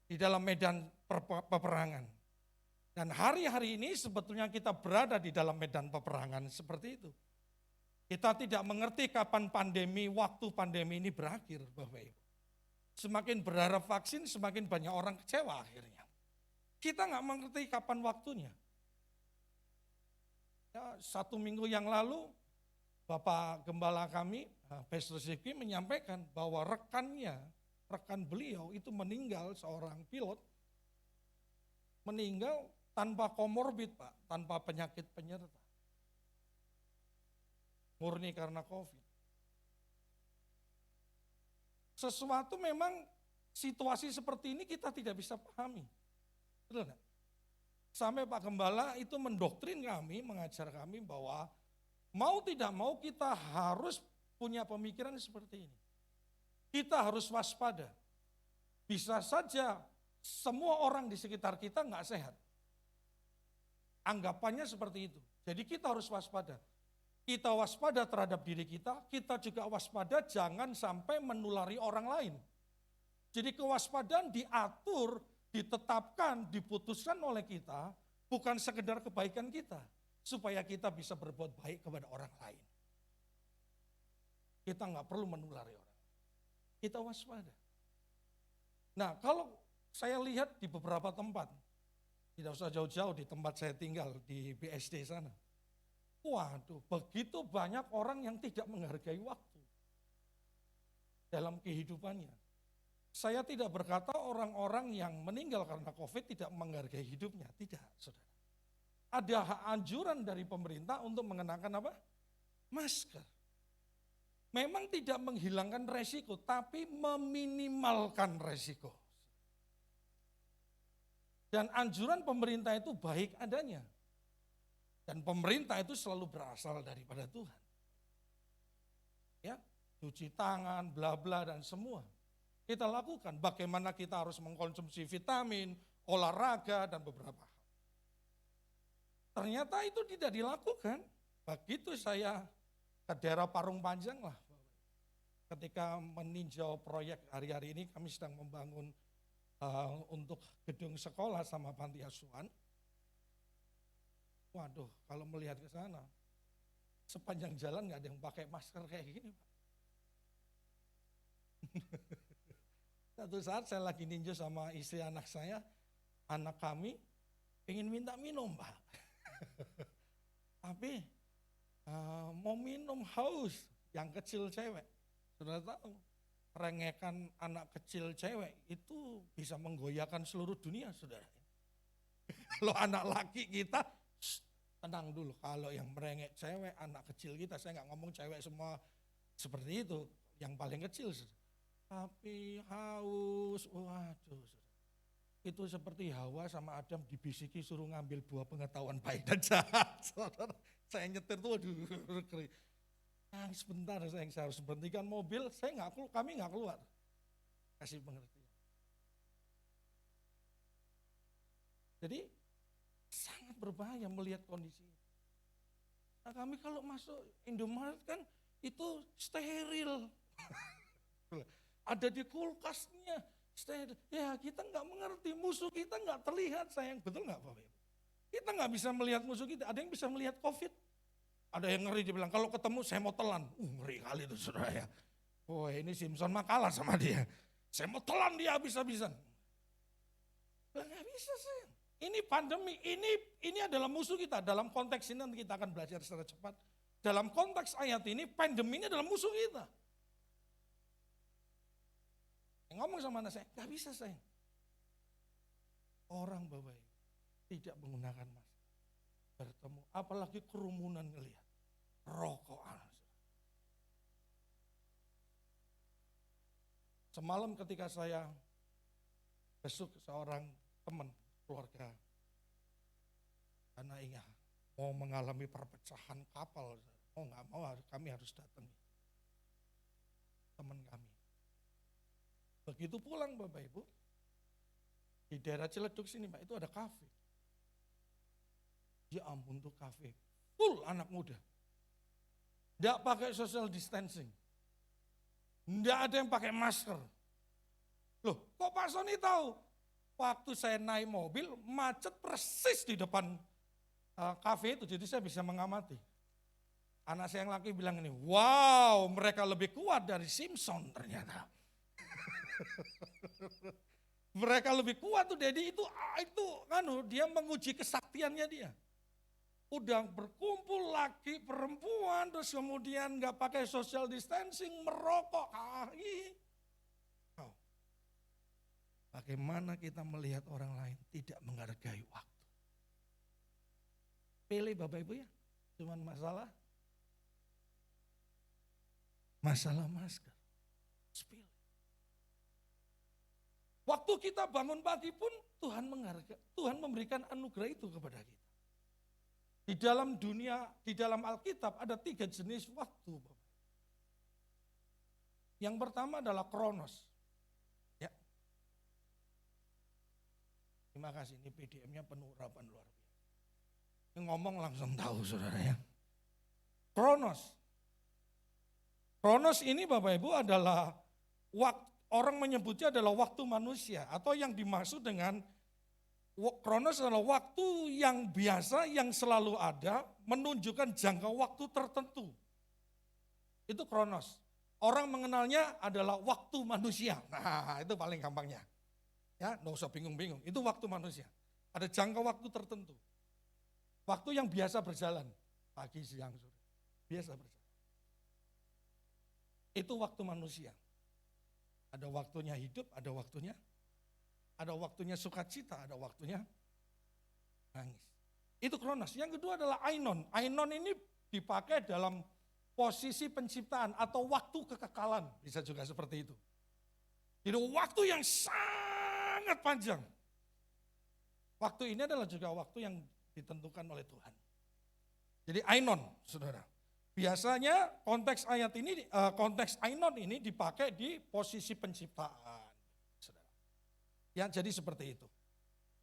di dalam medan peperangan. Dan hari-hari ini sebetulnya kita berada di dalam medan peperangan seperti itu. Kita tidak mengerti kapan waktu pandemi ini berakhir, Bapak Ibu. Semakin berharap vaksin, semakin banyak orang kecewa akhirnya. Kita nggak mengerti kapan waktunya. Ya, 1 minggu yang lalu, Bapak Gembala kami, Pastor Zeki menyampaikan bahwa rekan beliau itu meninggal, seorang pilot, meninggal tanpa komorbid Pak, tanpa penyakit penyerta. Murni karena COVID. Sesuatu memang situasi seperti ini kita tidak bisa pahami. Betul enggak? Sampai Pak Gembala itu mendoktrin kami, mengajar kami bahwa mau tidak mau kita harus punya pemikiran seperti ini. Kita harus waspada. Bisa saja semua orang di sekitar kita nggak sehat. Anggapannya seperti itu. Jadi kita harus waspada. Kita waspada terhadap diri kita juga waspada jangan sampai menulari orang lain. Jadi kewaspadaan diatur, ditetapkan, diputuskan oleh kita, bukan sekedar kebaikan kita, supaya kita bisa berbuat baik kepada orang lain. Kita nggak perlu menulari orang. Kita waspada. Nah, kalau saya lihat di beberapa tempat, tidak usah jauh-jauh di tempat saya tinggal di BSD sana. Waduh, begitu banyak orang yang tidak menghargai waktu dalam kehidupannya. Saya tidak berkata orang-orang yang meninggal karena COVID tidak menghargai hidupnya, tidak, saudara. Ada anjuran dari pemerintah untuk mengenakan apa? Masker. Memang tidak menghilangkan resiko, tapi meminimalkan resiko. Dan anjuran pemerintah itu baik adanya. Dan pemerintah itu selalu berasal daripada Tuhan. Ya, cuci tangan, bla bla dan semua. Kita lakukan bagaimana kita harus mengkonsumsi vitamin, olahraga dan beberapa hal. Ternyata itu tidak dilakukan. Begitu saya ke daerah Parung Panjang lah. Ketika meninjau proyek hari-hari ini kami sedang membangun untuk gedung sekolah sama panti asuhan. Waduh, kalau melihat ke sana, sepanjang jalan nggak ada yang pakai masker kayak gini, Pak. Satu saat saya lagi ninjau sama istri anak saya, anak kami ingin minta minum, Pak. Tapi mau minum haus, yang kecil cewek. Sudah tahu, rengekan anak kecil cewek itu bisa menggoyahkan seluruh dunia, saudara. Kalau anak laki kita, tenang dulu. Kalau yang merengek cewek, anak kecil kita, saya nggak ngomong cewek semua seperti itu, yang paling kecil. Tapi haus, waduh. Itu seperti Hawa sama Adam dibisiki suruh ngambil buah pengetahuan baik dan jahat. Saudara, saya nyetir tuh, aduh, sebentar saya harus berhentikan mobil, kami nggak keluar. Kasih pengertian. Jadi sangat berbahaya melihat kondisi ini. Nah, kami kalau masuk Indomaret kan itu steril. ada di kulkasnya. Ya kita nggak mengerti, musuh kita nggak terlihat sayang, betul nggak Bapak Ibu? Kita nggak bisa melihat musuh kita, ada yang bisa melihat COVID. Ada yang ngeri, dia bilang kalau ketemu saya mau telan. Ngeri kali itu saudara ya. Oh ini Simpson mah kalah sama dia. Saya mau telan dia habis-habisan. Nggak bisa sayang. Ini pandemi, ini adalah musuh kita. Dalam konteks ini nanti kita akan belajar secara cepat. Dalam konteks ayat ini, pandemi ini adalah musuh kita. Ngomong sama anak saya, gak bisa sayang. Orang Bapak Ibu tidak menggunakan masker. Bertemu, apalagi kerumunan ngelihat. Rokokan. Semalam ketika saya besuk seorang teman keluarga, karena ingat mau mengalami perpecahan kapal, mau nggak mau kami harus datang teman kami. Begitu pulang Bapak Ibu, di daerah Ciledug sini Pak, itu ada kafe. Ya ampun tuh kafe, full anak muda. Nggak pakai social distancing. Nggak ada yang pakai masker. Loh kok Pak Sony tahu? Waktu saya naik mobil, macet persis di depan kafe itu, jadi saya bisa mengamati. Anak saya yang laki bilang ini, wow mereka lebih kuat dari Simpson ternyata. Mereka lebih kuat tuh, jadi itu dia menguji kesaktiannya dia. Udah berkumpul laki perempuan, terus kemudian nggak pakai social distancing, merokok. Bagaimana kita melihat orang lain tidak menghargai waktu. Pilih Bapak Ibu ya, cuman masalah masker. Spill. Waktu kita bangun pagi pun Tuhan menghargai, Tuhan memberikan anugerah itu kepada kita. Di dalam dunia, di dalam Alkitab ada 3 jenis waktu. Yang pertama adalah kronos. Ya. Terima kasih, ini PDM-nya penuh urapan luar biasa. Ini ngomong langsung tahu saudara ya. Kronos. Kronos ini Bapak Ibu adalah orang menyebutnya adalah waktu manusia, atau yang dimaksud dengan kronos adalah waktu yang biasa, yang selalu ada, menunjukkan jangka waktu tertentu. Itu kronos. Orang mengenalnya adalah waktu manusia. Nah itu paling gampangnya. Ya, nggak usah bingung-bingung. Itu waktu manusia. Ada jangka waktu tertentu. Waktu yang biasa berjalan. Pagi, siang, sore. Biasa berjalan. Itu waktu manusia. Ada waktunya hidup, ada waktunya sukacita, ada waktunya nangis. Itu kronos. Yang kedua adalah ainon. Ainon ini dipakai dalam posisi penciptaan atau waktu kekekalan. Bisa juga seperti itu. Jadi waktu yang sangat panjang. Waktu ini adalah juga waktu yang ditentukan oleh Tuhan. Jadi ainon, saudara. Biasanya konteks ayat ini, konteks ainon ini dipakai di posisi penciptaan. Ya, jadi seperti itu.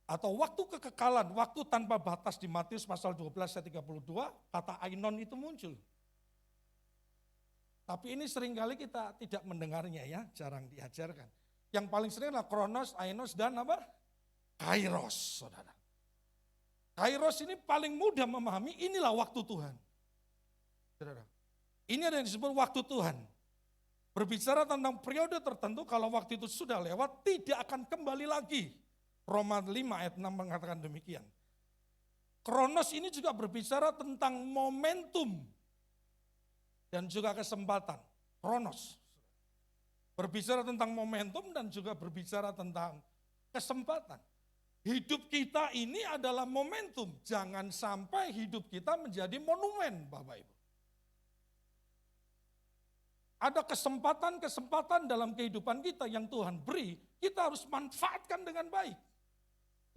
Atau waktu kekekalan, waktu tanpa batas di Matius pasal 12 ayat 32, kata ainon itu muncul. Tapi ini seringkali kita tidak mendengarnya ya, jarang diajarkan. Yang paling sering adalah kronos, ainos, dan apa? Kairos, saudara. Kairos ini paling mudah memahami, inilah waktu Tuhan. Saudara, ini ada yang disebut waktu Tuhan. Berbicara tentang periode tertentu, kalau waktu itu sudah lewat, tidak akan kembali lagi. Roma 5 ayat 6 mengatakan demikian. Kronos ini juga berbicara tentang momentum dan juga kesempatan. Kronos. Berbicara tentang momentum dan juga berbicara tentang kesempatan. Hidup kita ini adalah momentum. Jangan sampai hidup kita menjadi monumen, Bapak Ibu. Ada kesempatan-kesempatan dalam kehidupan kita yang Tuhan beri, kita harus manfaatkan dengan baik.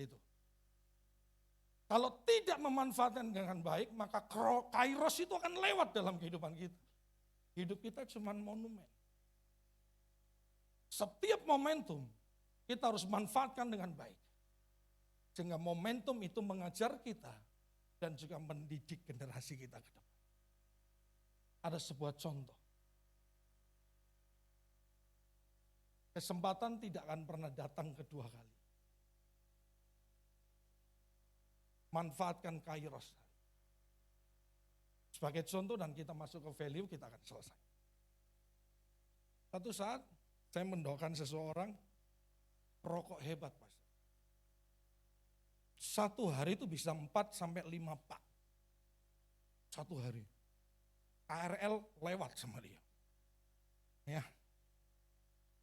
Itu. Kalau tidak memanfaatkan dengan baik, maka kairos itu akan lewat dalam kehidupan kita. Hidup kita cuma monumen. Setiap momentum kita harus manfaatkan dengan baik. Sehingga momentum itu mengajar kita dan juga mendidik generasi kita ke depan. Ada sebuah contoh. Kesempatan tidak akan pernah datang kedua kali. Manfaatkan kairos. Sebagai contoh dan kita masuk ke value, kita akan selesai. Satu saat saya mendoakan seseorang, rokok hebat Pak. Satu hari itu bisa 4 sampai 5 pak. Satu hari. KRL lewat sama dia. Ya.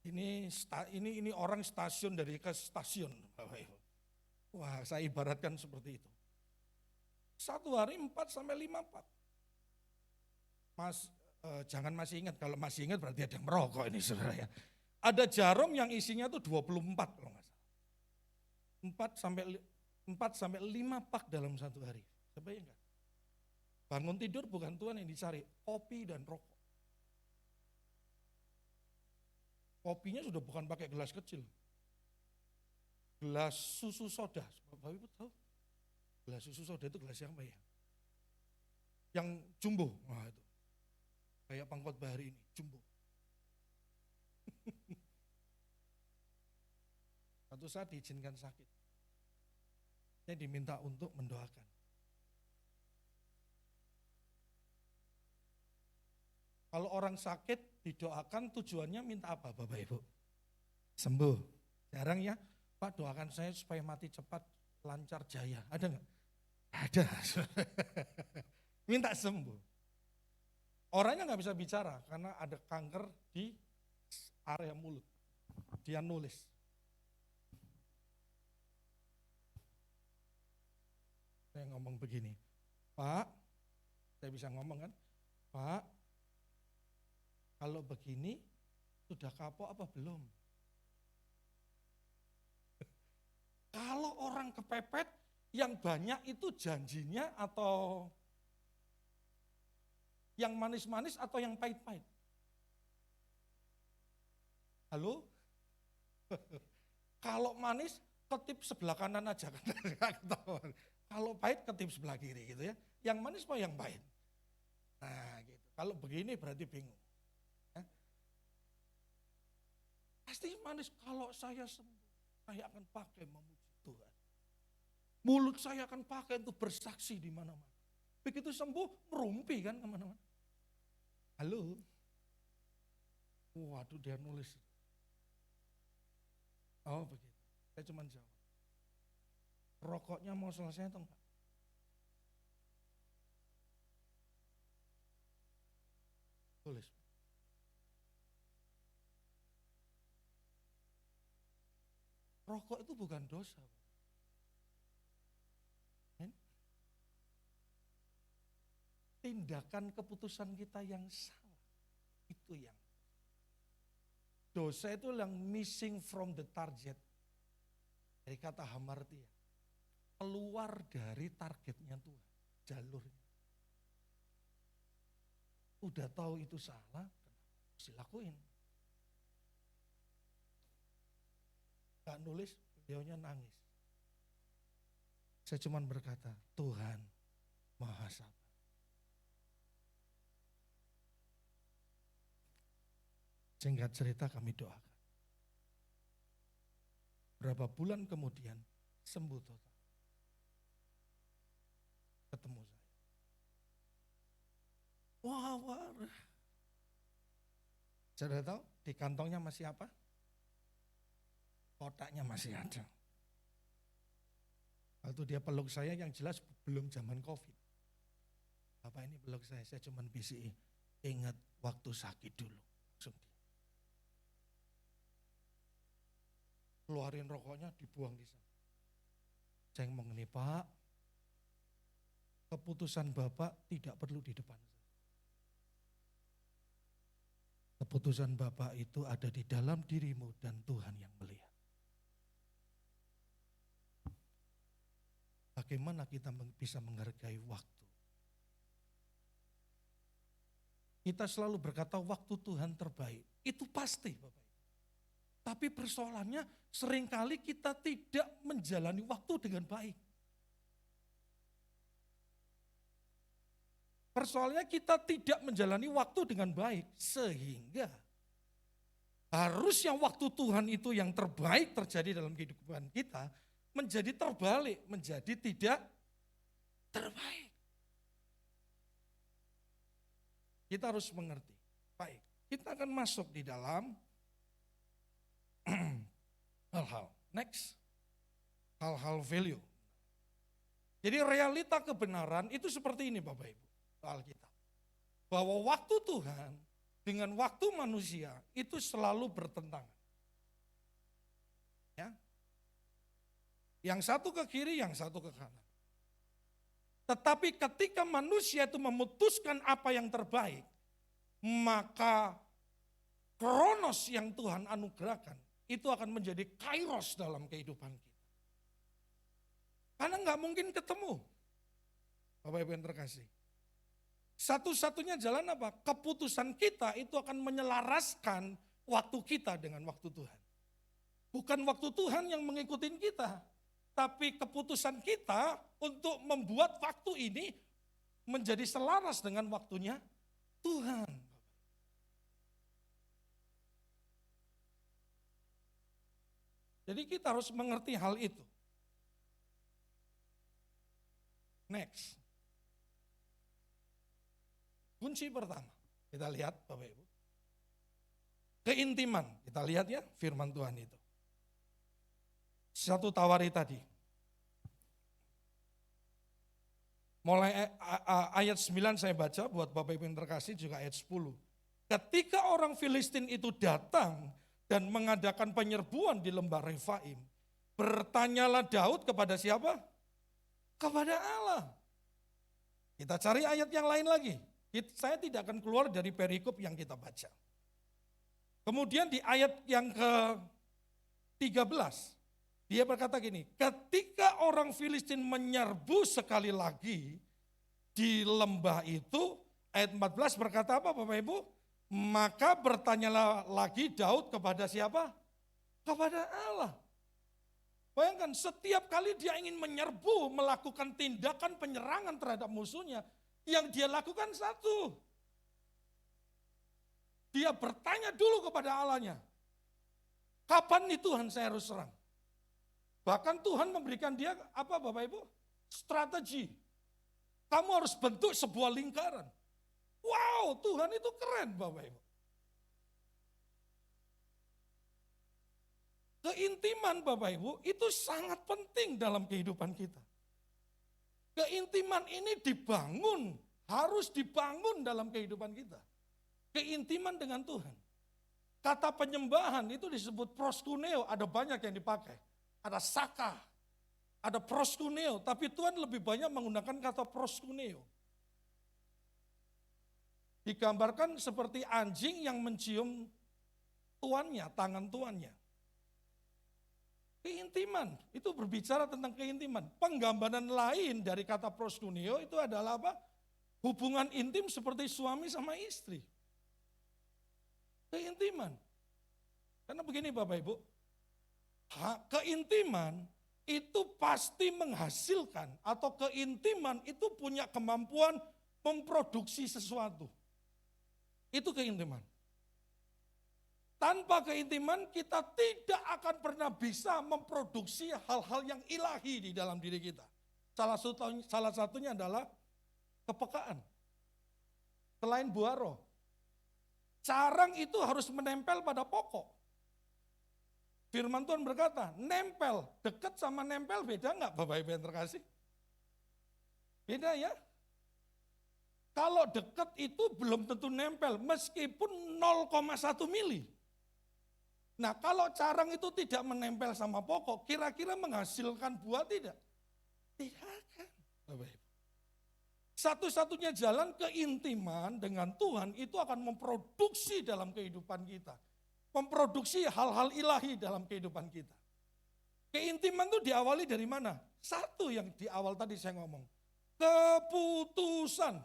Ini orang stasiun dari ke stasiun, Bapak Ibu. Wah, saya ibaratkan seperti itu. Satu hari 4 sampai 5 pak. Mas, jangan masih ingat, kalau masih ingat berarti ada yang merokok ini saudara ya. Ada jarum yang isinya tuh 24 kalau nggak salah. 4 sampai 5 pak dalam satu hari. Bayangkan. Bangun tidur bukan Tuhan yang dicari, kopi dan rokok. Kopinya sudah bukan pakai gelas kecil. Gelas susu soda. Bapak Ibu tahu? Gelas susu soda itu gelas yang apa ya? Yang jumbo. Wah itu. Kayak Pangkot Bahari ini, jumbo. Satu saat diizinkan sakit. Saya diminta untuk mendoakan. Kalau orang sakit didoakan tujuannya minta apa Bapak Ibu? Sembuh. Jarang ya, Pak doakan saya supaya mati cepat, lancar jaya. Ada nggak? Ada. Minta sembuh. Orangnya nggak bisa bicara karena ada kanker di area mulut. Dia nulis. Saya ngomong begini, Pak, saya bisa ngomong kan, Pak, kalau begini sudah kapok apa belum? Kalau orang kepepet yang banyak itu janjinya atau yang manis-manis atau yang pahit-pahit? Halo? Kalau manis ketip sebelah kanan aja kan. Kalau pahit ketip sebelah kiri gitu ya. Yang manis apa yang pahit? Nah gitu. Kalau begini berarti bingung. Pasti manis. Kalau saya sembuh, saya akan pakai memuji Tuhan. Mulut saya akan pakai untuk bersaksi di mana-mana. Begitu sembuh, merumpi kan kemana-mana. Halo? Waduh dia nulis. Oh begitu. Saya cuma jawab. Rokoknya mau selesai atau enggak? Tulis. Rokok itu bukan dosa. Tindakan keputusan kita yang salah. Itu yang. Dosa itu yang missing from the target. Dari kata hamartia. Keluar dari targetnya Tuhan. Jalurnya. Udah tahu itu salah, kenapa lakuin? Gak nulis, beliaunya nangis. Saya cuma berkata, Tuhan Maha Sabar. Singkat cerita kami doakan. Berapa bulan kemudian sembuh total. Ketemu saya. Wah. Sudah tahu di kantongnya masih apa? Kotaknya masih ada. Waktu dia peluk saya yang jelas belum zaman COVID. Bapak ini peluk saya cuma bisi. Ingat waktu sakit dulu. Langsung dia. Keluarin rokoknya dibuang di sana. Saya ngomong ini Pak, keputusan Bapak tidak perlu di depan saya. Keputusan Bapak itu ada di dalam dirimu dan Tuhan yang melihat. Bagaimana kita bisa menghargai waktu? Kita selalu berkata waktu Tuhan terbaik. Itu pasti Bapak. Tapi persoalannya seringkali kita tidak menjalani waktu dengan baik. Persoalannya kita tidak menjalani waktu dengan baik. Sehingga Harusnya waktu Tuhan itu yang terbaik terjadi dalam kehidupan kita, menjadi terbalik, menjadi tidak terbaik. Kita harus mengerti. Baik, kita akan masuk di dalam hal-hal. Next, hal-hal value. Jadi realita kebenaran itu seperti ini Bapak Ibu, Alkitab. Bahwa waktu Tuhan dengan waktu manusia itu selalu bertentangan. Ya. Yang satu ke kiri, yang satu ke kanan. Tetapi ketika manusia itu memutuskan apa yang terbaik, maka kronos yang Tuhan anugerahkan itu akan menjadi kairos dalam kehidupan kita. Karena nggak mungkin ketemu. Bapak Ibu yang terkasih. Satu-satunya jalan apa? Keputusan kita itu akan menyelaraskan waktu kita dengan waktu Tuhan. Bukan waktu Tuhan yang mengikuti kita, tapi keputusan kita untuk membuat waktu ini menjadi selaras dengan waktunya Tuhan. Jadi kita harus mengerti hal itu. Next. Kunci pertama, kita lihat Bapak Ibu. Keintiman, kita lihat ya firman Tuhan itu. 1 Tawari tadi. Mulai ayat 9 saya baca buat Bapak Ibu yang terkasih juga ayat 10. Ketika orang Filistin itu datang dan mengadakan penyerbuan di lembah Refaim, bertanyalah Daud kepada siapa? Kepada Allah. Kita cari ayat yang lain lagi. Saya tidak akan keluar dari perikop yang kita baca. Kemudian di ayat yang ke-13, dia berkata gini, ketika orang Filistin menyerbu sekali lagi di lembah itu, ayat 14 berkata apa Bapak Ibu? Maka bertanyalah lagi Daud kepada siapa? Kepada Allah. Bayangkan setiap kali dia ingin menyerbu, melakukan tindakan penyerangan terhadap musuhnya, yang dia lakukan satu. Dia bertanya dulu kepada Allahnya, kapan nih Tuhan saya harus serang? Bahkan Tuhan memberikan dia apa Bapak Ibu? Strategi. Kamu harus bentuk sebuah lingkaran. Wow, Tuhan itu keren Bapak Ibu. Keintiman Bapak Ibu itu sangat penting dalam kehidupan kita. Keintiman ini dibangun, harus dibangun dalam kehidupan kita. Keintiman dengan Tuhan. Kata penyembahan itu disebut proskuneo, ada banyak yang dipakai. Ada saka, ada proskuneo, tapi Tuhan lebih banyak menggunakan kata proskuneo. Digambarkan seperti anjing yang mencium tuannya, tangan tuannya. Keintiman, itu berbicara tentang keintiman. Penggambaran lain dari kata proskuneo itu adalah apa? Hubungan intim seperti suami sama istri. Keintiman. Karena begini Bapak Ibu, keintiman itu pasti menghasilkan atau keintiman itu punya kemampuan memproduksi sesuatu. Itu keintiman. Tanpa keintiman kita tidak akan pernah bisa memproduksi hal-hal yang ilahi di dalam diri kita. Salah satunya adalah kepekaan. Selain buah roh. Carang itu harus menempel pada pokok. Firman Tuhan berkata, nempel, dekat sama nempel beda enggak Bapak Ibu yang terkasih? Beda ya? Kalau dekat itu belum tentu nempel, meskipun 0,1 mili. Nah kalau carang itu tidak menempel sama pokok, kira-kira menghasilkan buah tidak? Tidak akan. Bapak Ibu. Satu-satunya jalan keintiman dengan Tuhan itu akan memproduksi dalam kehidupan kita. Memproduksi hal-hal ilahi dalam kehidupan kita. Keintiman itu diawali dari mana? Satu yang di awal tadi saya ngomong. Keputusan.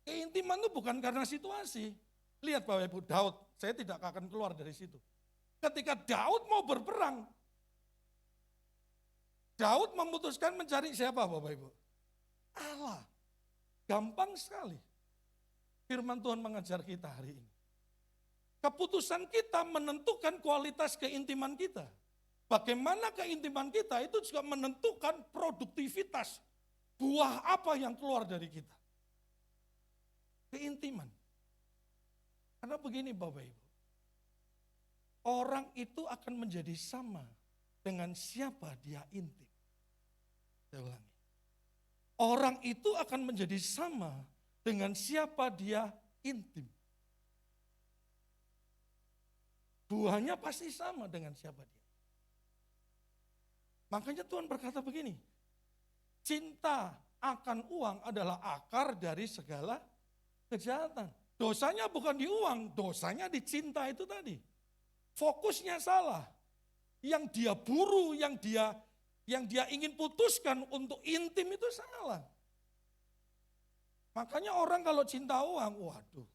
Keintiman itu bukan karena situasi. Lihat Bapak Ibu, Daud, saya tidak akan keluar dari situ. Ketika Daud mau berperang, Daud memutuskan mencari siapa Bapak Ibu? Allah. Gampang sekali. Firman Tuhan mengajar kita hari ini. Keputusan kita menentukan kualitas keintiman kita. Bagaimana keintiman kita itu juga menentukan produktivitas. Buah apa yang keluar dari kita. Keintiman. Karena begini Bapak Ibu. Orang itu akan menjadi sama dengan siapa dia intim. Saya ulangi. Orang itu akan menjadi sama dengan siapa dia intim. Buahnya pasti sama dengan siapa dia. Makanya Tuhan berkata begini, cinta akan uang adalah akar dari segala kejahatan. Dosanya bukan di uang, dosanya di cinta itu tadi. Fokusnya salah. Yang dia buru, yang dia ingin putuskan untuk intim itu salah. Makanya orang kalau cinta uang, waduh,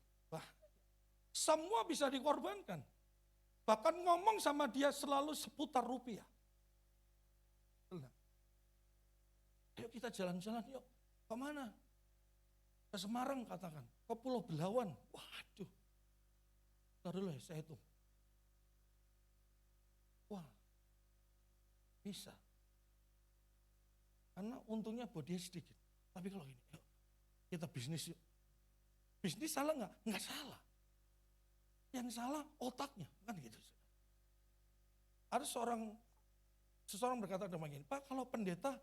semua bisa dikorbankan. Bahkan ngomong sama dia selalu seputar rupiah. Ayo kita jalan-jalan yuk. Kemana? Ke Semarang katakan. Ke Pulau Belawan. Waduh. Ntar dulu ya saya hitung. Wah. Bisa. Karena untungnya bodinya sedikit. Tapi kalau ini, yuk, kita bisnis yuk. Bisnis salah nggak? Nggak salah. Yang salah otaknya, kan gitu. Ada seseorang berkata begini, Pak kalau pendeta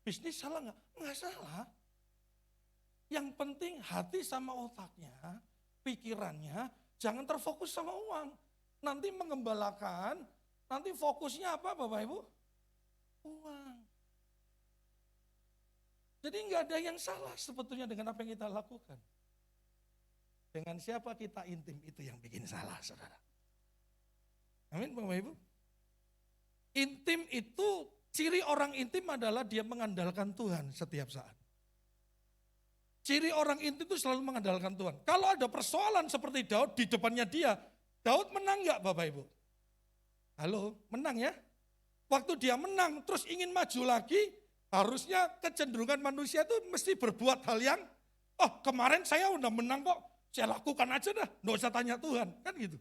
bisnis salah nggak? Nggak salah. Yang penting hati sama otaknya, pikirannya, jangan terfokus sama uang. Nanti mengembalakan, nanti fokusnya apa Bapak Ibu? Uang. Jadi nggak ada yang salah sebetulnya dengan apa yang kita lakukan. Dengan siapa kita intim itu yang bikin salah, saudara. Amin, Bapak Ibu. Intim itu, ciri orang intim adalah dia mengandalkan Tuhan setiap saat. Ciri orang intim itu selalu mengandalkan Tuhan. Kalau ada persoalan seperti Daud di depannya dia, Daud menang nggak Bapak Ibu? Halo, menang ya? Waktu dia menang terus ingin maju lagi, harusnya kecenderungan manusia itu mesti berbuat hal yang, oh kemarin saya udah menang kok, saya lakukan aja dah, nggak usah tanya Tuhan, kan gitu.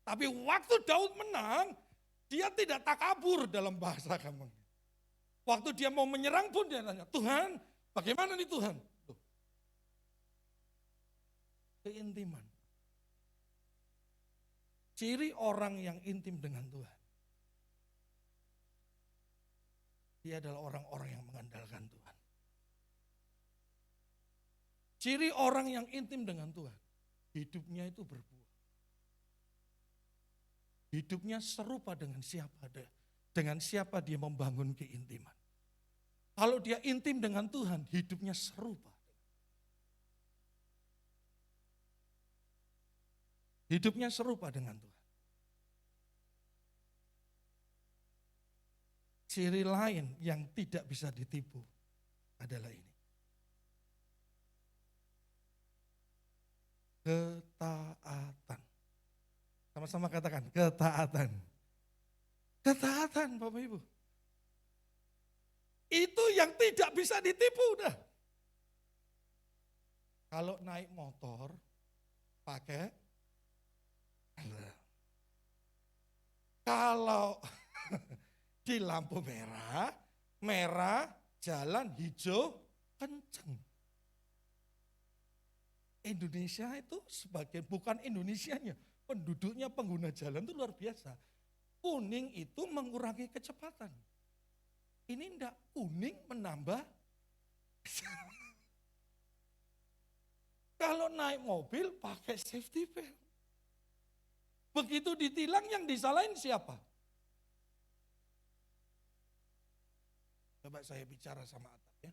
Tapi waktu Daud menang, dia tidak takabur dalam bahasa gampang. Waktu dia mau menyerang pun dia tanya, Tuhan, bagaimana nih Tuhan? Tuh. Keintiman. Ciri orang yang intim dengan Tuhan. Dia adalah orang-orang yang mengandalkan Tuhan. Ciri orang yang intim dengan Tuhan, hidupnya itu berbuah. Hidupnya serupa dengan siapa dia membangun keintiman. Kalau dia intim dengan Tuhan, hidupnya serupa. Hidupnya serupa dengan Tuhan. Ciri lain yang tidak bisa ditipu adalah ini. Ketaatan. Sama-sama katakan, ketaatan. Ketaatan Bapak Ibu. Itu yang tidak bisa ditipu udah. Kalau naik motor, pakai helm. Kalau di lampu merah, jalan hijau, kenceng. Indonesia itu sebagian, bukan Indonesianya, penduduknya pengguna jalan itu luar biasa. Kuning itu mengurangi kecepatan. Ini enggak, kuning menambah. Kalau naik mobil pakai safety belt. Begitu ditilang yang disalahin siapa? Coba saya bicara sama Atap ya.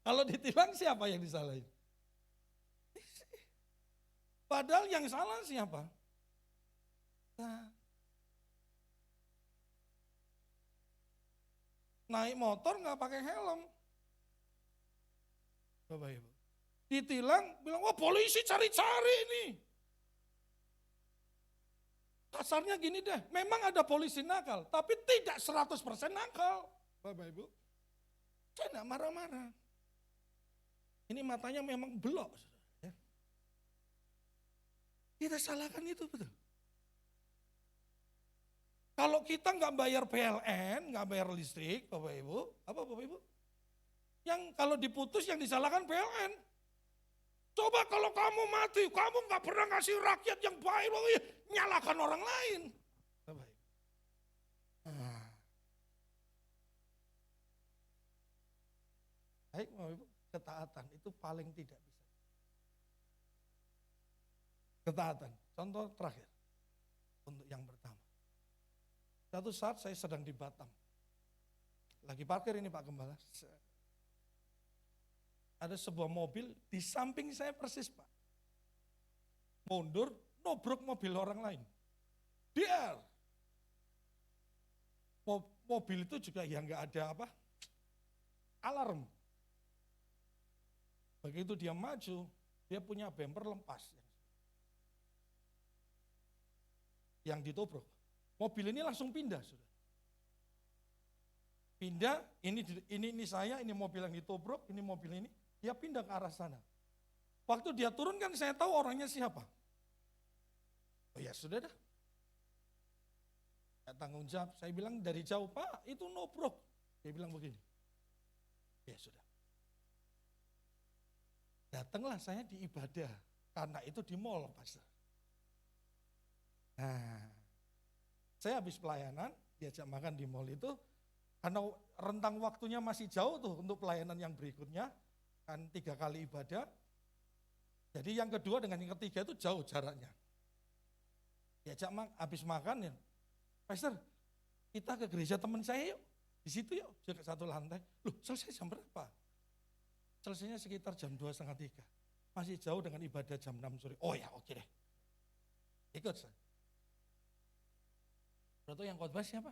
Kalau ditilang siapa yang disalahin? Padahal yang salah siapa? Nah, naik motor nggak pakai helm. Bapak Ibu. Ditilang, bilang, wah polisi cari-cari ini. Kasarnya gini deh, memang ada polisi nakal, tapi tidak 100% nakal. Bapak Ibu. Saya enggak marah-marah. Ini matanya memang belok. Kita salahkan itu betul. Kalau kita nggak bayar PLN, nggak bayar listrik, Bapak Ibu, apa Bapak Ibu? Yang kalau diputus yang disalahkan PLN. Coba kalau kamu mati, kamu nggak pernah ngasih rakyat yang baik, nyalakan orang lain. Bapak Ibu. Nah. Baik Bapak Ibu, ketaatan itu paling tidak bisa. Ketaatan, contoh terakhir untuk yang pertama. Satu saat saya sedang di Batam. Lagi parkir ini Pak Gembala. Ada sebuah mobil di samping saya persis Pak. Mundur, nobrok mobil orang lain. Dia. Mobil itu juga yang nggak ada apa? Alarm. Begitu dia maju, dia punya bumper lempas. Yang ditobrok. Mobil ini langsung pindah, sudah. Pindah, ini saya, ini mobil yang ditobrok, ini mobil ini, dia pindah ke arah sana. Waktu dia turun kan saya tahu orangnya siapa. Oh ya sudah dah. Saya tanggung jawab, saya bilang dari jauh, Pak itu nobrok. Dia bilang begini. Ya sudah. Datanglah saya di ibadah, karena itu di mall, Pastor. Nah, saya habis pelayanan, diajak makan di mall itu, karena rentang waktunya masih jauh tuh untuk pelayanan yang berikutnya, kan 3 kali ibadah. Jadi yang kedua dengan yang ketiga itu jauh jaraknya. Diajak habis makan ya, Pastor, kita ke gereja teman saya yuk, di situ yuk, jaga 1 lantai. Loh, selesai jam berapa? Selesainya sekitar jam 2:30. Masih jauh dengan ibadah jam 6 sore. Oh ya, oke deh. Ikut saya. Berarti yang khotbah siapa?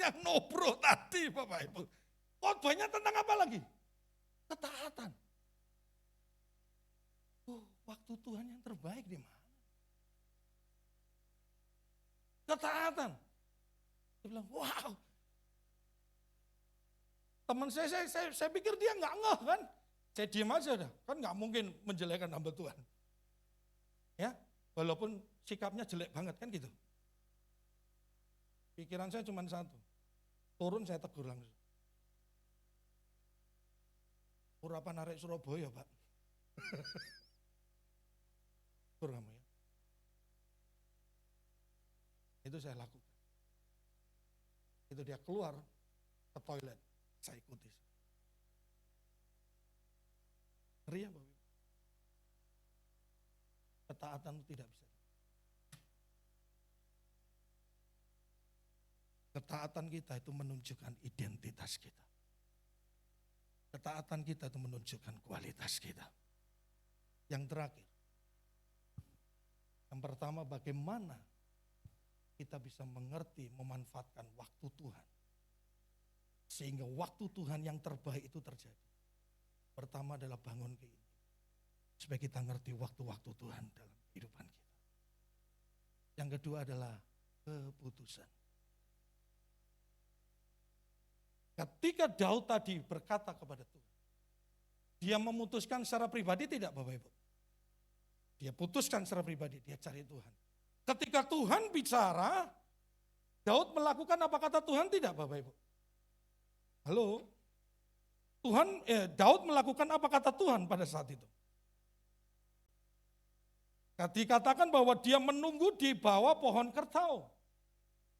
Yang nobro tadi Bapak Ibu. Khotbahnya tentang apa lagi? Ketaatan. Waktu Tuhan yang terbaik di mana? Ketaatan. Dia bilang, wow. Teman saya pikir dia nggak ngeh kan. Saya diam aja dah. Kan nggak mungkin menjelekkan hamba Tuhan. Ya, walaupun sikapnya jelek banget kan gitu. Pikiran saya cuma satu. Turun saya tegur langsung. Apa narik Surabaya, Pak? Tegur kamu ya. Itu saya lakukan. Itu dia keluar ke toilet, saya ikuti. Ngeri ya, Bapak? Ketaatan itu tidak bisa. Ketaatan kita itu menunjukkan identitas kita. Ketaatan kita itu menunjukkan kualitas kita. Yang terakhir, yang pertama bagaimana kita bisa mengerti, memanfaatkan waktu Tuhan. Sehingga waktu Tuhan yang terbaik itu terjadi. Pertama adalah bangun keinginan. Supaya kita ngerti waktu-waktu Tuhan dalam kehidupan kita. Yang kedua adalah keputusan. Ketika Daud tadi berkata kepada Tuhan, dia memutuskan secara pribadi tidak Bapak Ibu? Dia putuskan secara pribadi, dia cari Tuhan. Ketika Tuhan bicara, Daud melakukan apa kata Tuhan tidak Bapak Ibu? Halo? Daud melakukan apa kata Tuhan pada saat itu? Dikatakan bahwa dia menunggu di bawah pohon kertau.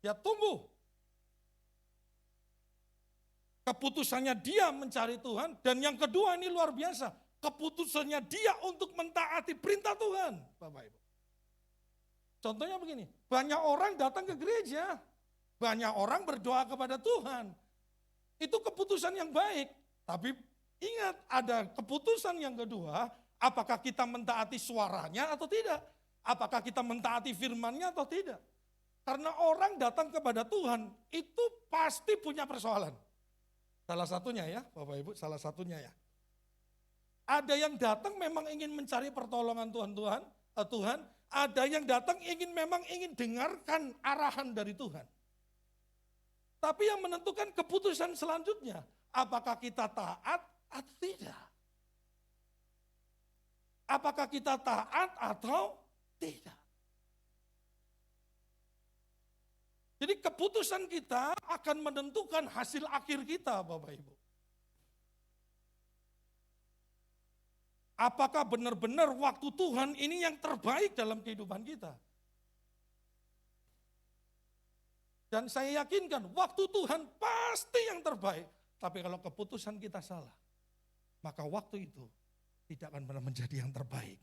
Dia tunggu. Keputusannya dia mencari Tuhan. Dan yang kedua ini luar biasa. Keputusannya dia untuk mentaati perintah Tuhan. Bapak Ibu. Contohnya begini. Banyak orang datang ke gereja. Banyak orang berdoa kepada Tuhan. Itu keputusan yang baik. Tapi ingat ada keputusan yang kedua. Apakah kita mentaati suaranya atau tidak? Apakah kita mentaati firman-Nya atau tidak? Karena orang datang kepada Tuhan itu pasti punya persoalan. Salah satunya ya, Bapak Ibu, salah satunya ya. Ada yang datang memang ingin mencari pertolongan Tuhan, ada yang datang memang ingin dengarkan arahan dari Tuhan. Tapi yang menentukan keputusan selanjutnya, apakah kita taat atau tidak? Apakah kita taat atau tidak? Jadi keputusan kita akan menentukan hasil akhir kita, Bapak Ibu. Apakah benar-benar waktu Tuhan ini yang terbaik dalam kehidupan kita? Dan saya yakinkan waktu Tuhan pasti yang terbaik. Tapi kalau keputusan kita salah, maka waktu itu tidak akan pernah menjadi yang terbaik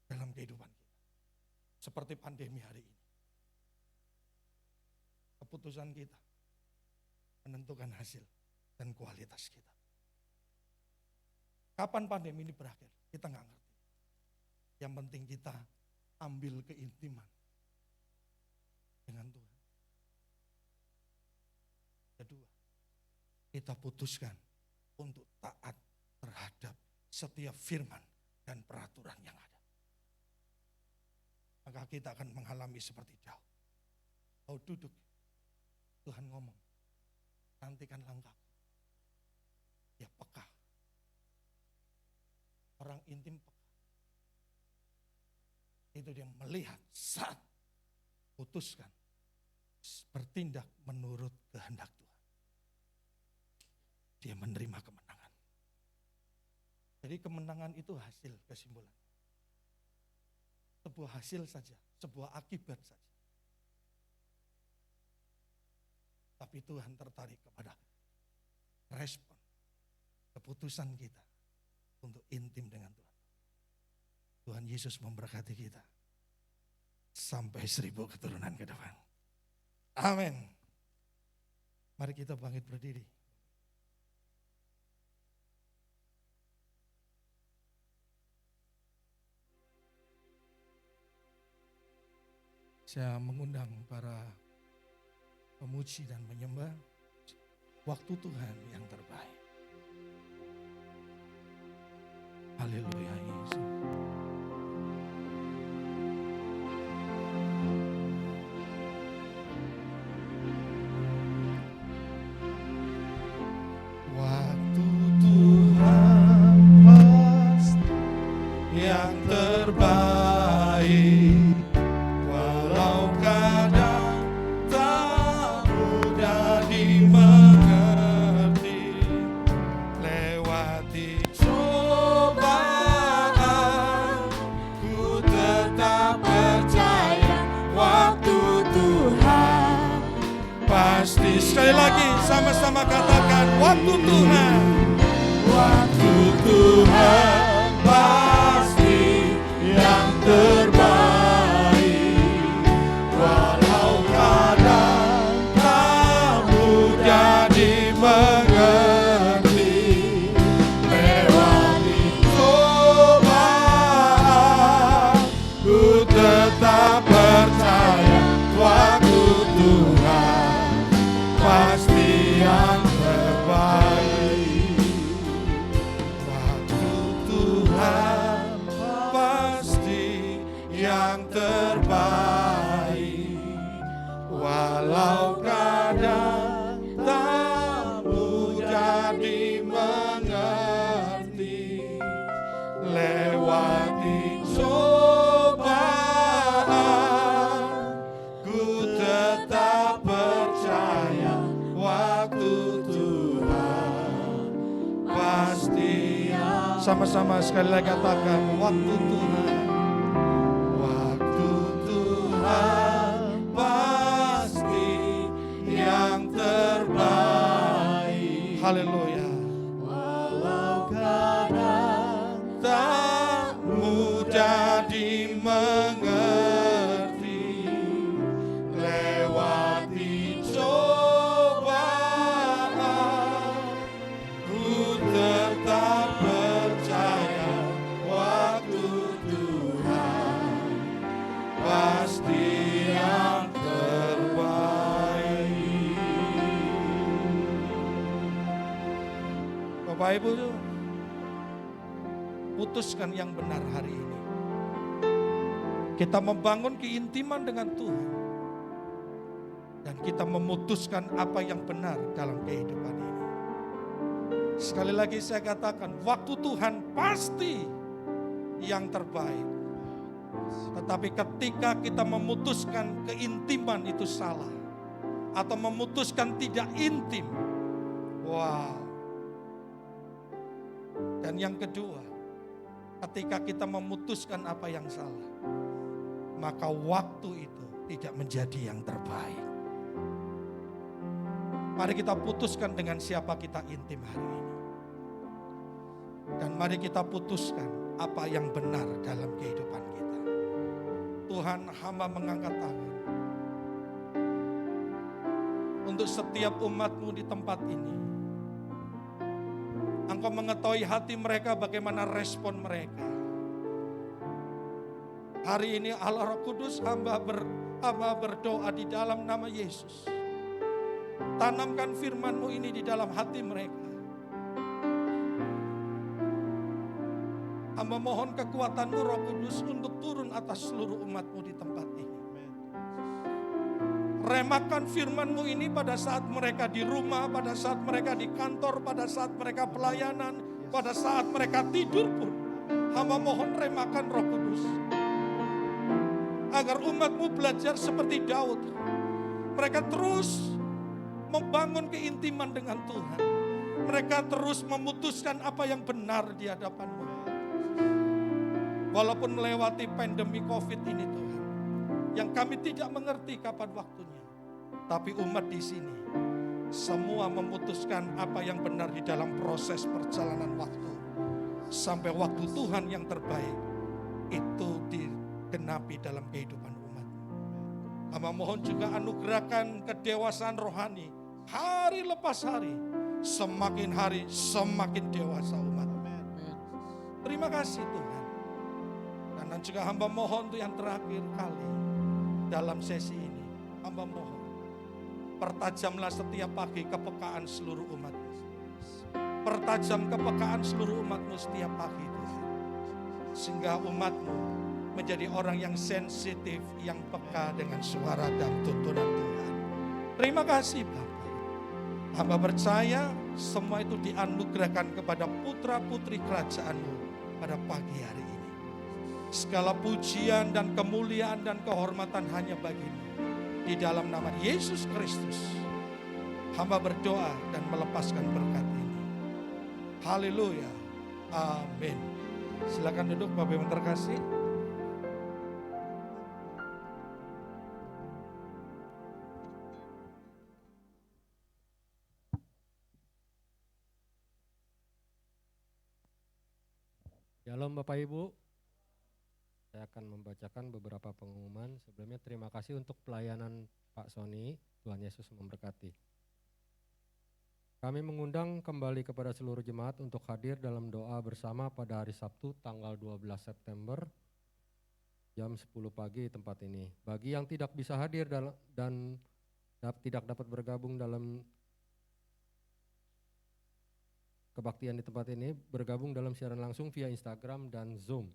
dalam kehidupan kita. Seperti pandemi hari ini. Keputusan kita menentukan hasil dan kualitas kita. Kapan pandemi ini berakhir? Kita nggak ngerti. Yang penting kita ambil keintiman dengan Tuhan. Kedua, kita putuskan untuk taat terhadap setiap firman dan peraturan yang ada. Maka kita akan mengalami seperti Daud. Daud duduk, Tuhan ngomong, nantikan langkahku. Dia peka. Orang intim peka. Itu dia melihat saat putuskan bertindak menurut kehendak Tuhan. Dia menerima kemenangan. Jadi kemenangan itu hasil kesimpulan. Sebuah hasil saja, sebuah akibat saja. Tapi Tuhan tertarik kepada respon, keputusan kita untuk intim dengan Tuhan. Tuhan Yesus memberkati kita sampai 1000 keturunan ke depan. Amin. Mari kita bangkit berdiri. Saya mengundang para pemuji dan penyembah, waktu Tuhan yang terbaik. Haleluya Yesus. Waktu Tuhan pasti yang terbaik. Walau kadang tak mudah dimengerti, lewati cobaan, ku tetap percaya waktu Tuhan pasti. Sekali lagi sama-sama katakan, waktu Tuhan. Waktu Tuhan pasti yang terbaik. Walau kadang tak mudah dimengerti, lewati cobaan, ku tetap percaya waktu Tuhan pasti yang terbaik. Waktu Tuhan pasti yang terbaik. Walau kadang tak mudah dimengerti, lewati cobaan, ku tetap percaya waktu Tuhan pasti. Sama-sama sekali lagi katakan, waktu Tuhan. Waktu Tuhan pasti yang terbaik. Haleluya. Walau kadang tak mudah dimengerti, lewati cobaan, ku tetap percaya waktu Tuhan pasti yang terbaik. Bapak Ibu, putuskan yang benar hari ini. Kita membangun keintiman dengan Tuhan. Dan kita memutuskan apa yang benar dalam kehidupan ini. Sekali lagi saya katakan, waktu Tuhan pasti yang terbaik. Tetapi ketika kita memutuskan keintiman itu salah, atau memutuskan tidak intim, wow. Dan yang kedua, ketika kita memutuskan apa yang salah, maka waktu itu tidak menjadi yang terbaik. Mari kita putuskan dengan siapa kita intim hari ini. Dan mari kita putuskan apa yang benar dalam kehidupan kita. Tuhan, hamba mengangkat tangan untuk setiap umat-Mu di tempat ini. Engkau mengetahui hati mereka, bagaimana respon mereka. Hari ini Allah Roh Kudus, hamba berdoa di dalam nama Yesus. Tanamkan firman-Mu ini di dalam hati mereka. Hamba mohon kekuatan-Mu Roh Kudus untuk turun atas seluruh umat-Mu di tempat ini. Remakan firman-Mu ini pada saat mereka di rumah, pada saat mereka di kantor, pada saat mereka pelayanan, pada saat mereka tidur pun. Hamba mohon remakan Roh Kudus. Agar umat-Mu belajar seperti Daud. Mereka terus membangun keintiman dengan Tuhan. Mereka terus memutuskan apa yang benar di hadapan-Mu. Walaupun melewati pandemi COVID ini Tuhan, yang kami tidak mengerti kapan waktunya. Tapi umat di sini semua memutuskan apa yang benar di dalam proses perjalanan waktu. Sampai waktu Tuhan yang terbaik itu digenapi dalam kehidupan umat. Hamba mohon juga anugerahkan kedewasaan rohani. Hari lepas hari, semakin hari semakin dewasa umat. Terima kasih Tuhan. Dan juga hamba mohon untuk yang terakhir kali dalam sesi ini, hamba mohon pertajamlah setiap pagi kepekaan seluruh umat. Pertajam kepekaan seluruh umat-Mu setiap pagi Tuhan. Sehingga umat-Mu menjadi orang yang sensitif, yang peka dengan suara dan tuntunan Tuhan. Terima kasih Bapak. Hamba percaya semua itu dianugerahkan kepada putra-putri kerajaan-Mu pada pagi hari ini. Segala pujian dan kemuliaan dan kehormatan hanya bagi-Mu. Di dalam nama Yesus Kristus, hamba berdoa dan melepaskan berkat ini. Haleluya. Amin. Silakan duduk Bapak yang terkasih.
Shalom Bapak Ibu. Saya akan membacakan beberapa pengumuman. Sebelumnya terima kasih untuk pelayanan Pak Sony. Tuhan Yesus memberkati. Kami mengundang kembali kepada seluruh jemaat untuk hadir dalam doa bersama pada hari Sabtu tanggal 12 September jam 10 pagi di tempat ini. Bagi yang tidak bisa hadir dan tidak dapat bergabung dalam kebaktian di tempat ini, bergabung dalam siaran langsung via Instagram dan Zoom.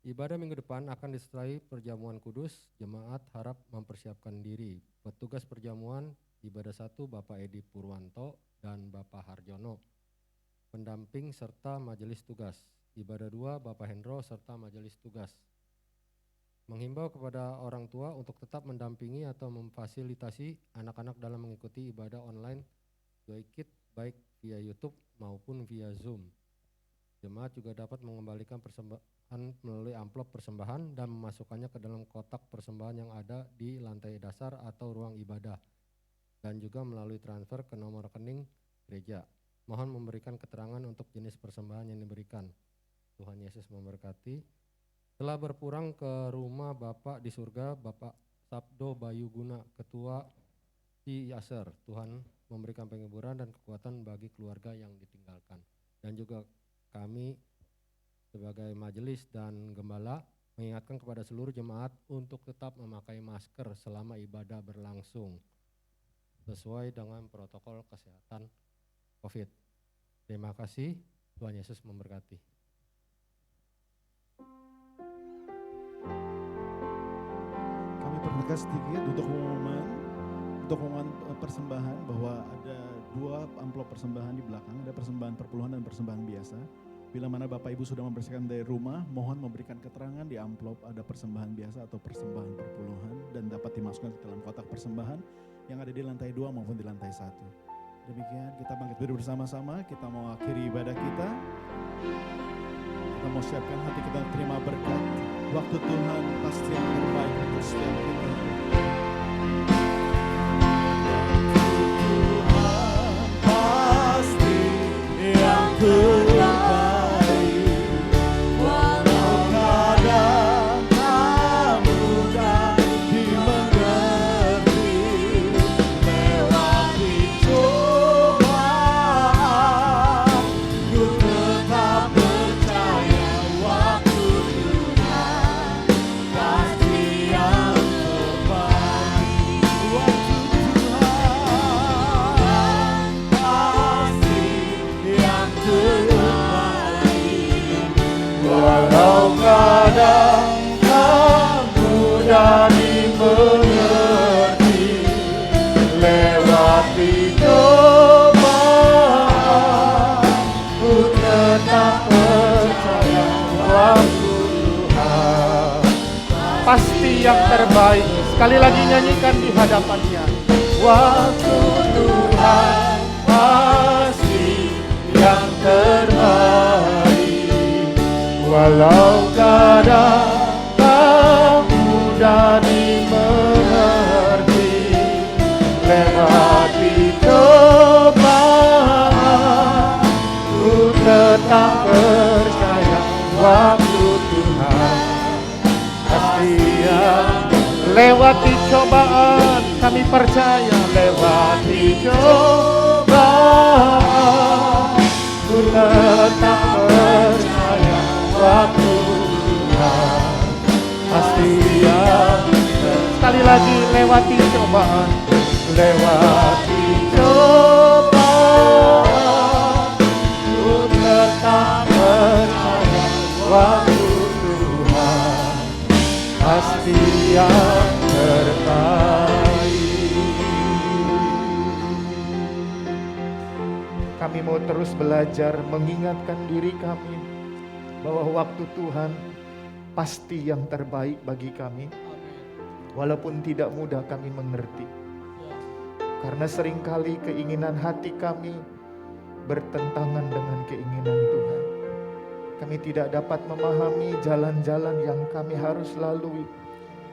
Ibadah minggu depan akan disertai perjamuan kudus. Jemaat harap mempersiapkan diri. Petugas perjamuan ibadah 1 Bapak Edi Purwanto dan Bapak Harjono. Pendamping serta majelis tugas. Ibadah 2 Bapak Hendro serta majelis tugas. Menghimbau kepada orang tua untuk tetap mendampingi atau memfasilitasi anak-anak dalam mengikuti ibadah online Joykit baik via YouTube maupun via Zoom. Jemaat juga dapat mengembalikan persembahan melalui amplop persembahan dan memasukkannya ke dalam kotak persembahan yang ada di lantai dasar atau ruang ibadah, dan juga melalui transfer ke nomor rekening gereja. Mohon memberikan keterangan untuk jenis persembahan yang diberikan. Tuhan Yesus memberkati. Telah berpulang ke rumah Bapak di surga, Bapak Sabdo Bayu Guna, Ketua Ci Yaser. Tuhan memberikan penghiburan dan kekuatan bagi keluarga yang ditinggalkan. Dan juga kami sebagai majelis dan gembala mengingatkan kepada seluruh jemaat untuk tetap memakai masker selama ibadah berlangsung sesuai dengan protokol kesehatan COVID. Terima kasih, Tuhan Yesus memberkati.
Kami perhatikan sedikit untuk pengumuman persembahan bahwa ada 2 amplop persembahan di belakang, ada persembahan perpuluhan dan persembahan biasa. Bila mana Bapak Ibu sudah membersihkan dari rumah, mohon memberikan keterangan di amplop ada persembahan biasa atau persembahan perpuluhan dan dapat dimasukkan ke dalam kotak persembahan yang ada di lantai 2 maupun di lantai 1. Demikian kita bangkit berdiri bersama-sama, kita mau akhiri ibadah kita. Kita mau siapkan hati kita terima berkat. Waktu Tuhan pasti yang terbaik untuk setiap kita. Tuhan pasti yang terbaik. Walau kadang tak mudah dimengerti, lewati cobaan, ku tetap percaya waktu Tuhan pasti yang terbaik. Waktu Tuhan pasti yang terbaik. Walau kadang tak mudah dimengerti, lewati cobaan, ku tetap percaya waktu Tuhan
Pasti yang terbaik. Sekali lagi nyanyikan di hadapannya.
waktu Tuhan pasti yang terbaik. Walau kadang tak mudah dimengerti, lewati cobaan, ku tetap percaya waktu Tuhan pasti yang
Lewati cobaan kami percaya.
lewati cobaan, ku tetap percaya waktu Tuhan pasti yang
Sekali lagi lewati cobaan.
lewati cobaan, ku tetap percaya waktu Tuhan pasti yang terbaik.
Kami mau terus belajar mengingatkan diri kami bahwa waktu Tuhan pasti yang terbaik bagi kami. Walaupun tidak mudah kami mengerti. Karena seringkali keinginan hati kami bertentangan dengan keinginan Tuhan. Kami tidak dapat memahami jalan-jalan yang kami harus lalui.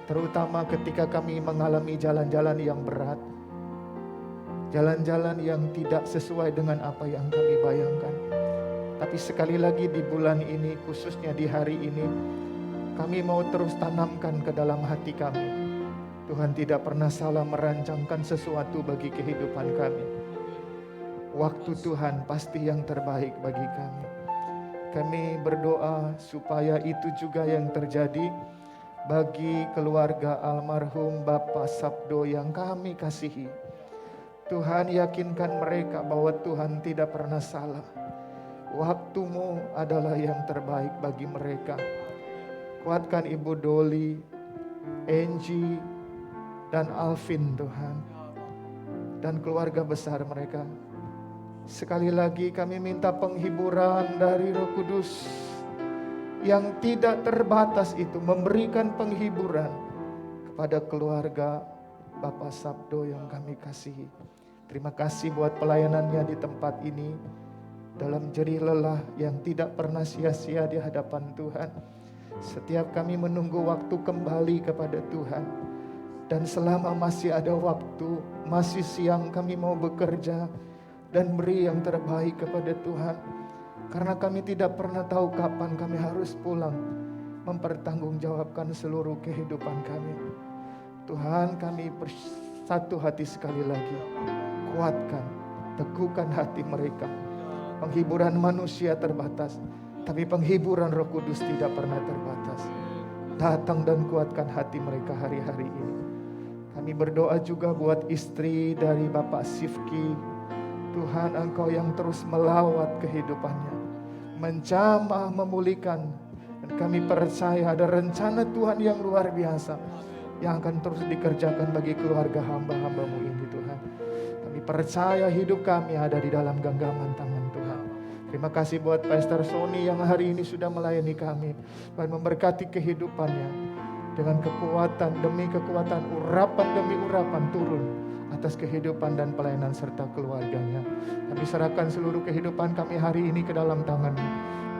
Terutama ketika kami mengalami jalan-jalan yang berat. Jalan-jalan yang tidak sesuai dengan apa yang kami bayangkan. Tapi sekali lagi di bulan ini, khususnya di hari ini, kami mau terus tanamkan ke dalam hati kami. Tuhan tidak pernah salah merancangkan sesuatu bagi kehidupan kami. Waktu Tuhan pasti yang terbaik bagi kami. Kami berdoa supaya itu juga yang terjadi bagi keluarga almarhum Bapak Sabdo yang kami kasihi. Tuhan yakinkan mereka bahwa Tuhan tidak pernah salah. Waktumu adalah yang terbaik bagi mereka. Kuatkan Ibu Doli, Angie, dan Alvin Tuhan. Dan keluarga besar mereka. Sekali lagi kami minta penghiburan dari Roh Kudus yang tidak terbatas itu memberikan penghiburan kepada keluarga Bapak Sabdo yang kami kasihi. Terima kasih buat pelayanannya di tempat ini dalam jerih lelah yang tidak pernah sia-sia di hadapan Tuhan. Setiap kami menunggu waktu kembali kepada Tuhan. Dan selama masih ada waktu, masih siang kami mau bekerja dan beri yang terbaik kepada Tuhan. Karena kami tidak pernah tahu kapan kami harus pulang mempertanggungjawabkan seluruh kehidupan kami. Tuhan, kami bersatu hati sekali lagi. Kuatkan, teguhkan hati mereka. Penghiburan manusia terbatas, tapi penghiburan Roh Kudus tidak pernah terbatas. Datang dan kuatkan hati mereka hari-hari ini. Kami berdoa juga buat istri dari Bapak Sifki. Tuhan, Engkau yang terus melawat kehidupannya, menjamah, memulihkan. Dan kami percaya ada rencana Tuhan yang luar biasa yang akan terus dikerjakan bagi keluarga hamba-hamba-Mu ini Tuhan. Kami percaya hidup kami ada di dalam genggaman tangan Tuhan. Terima kasih buat Pastor Sony yang hari ini sudah melayani kami. Tuhan memberkati kehidupannya dengan kekuatan demi kekuatan, urapan demi urapan turun atas kehidupan dan pelayanan serta keluarganya. Kami serahkan seluruh kehidupan kami hari ini ke dalam tangan-Mu.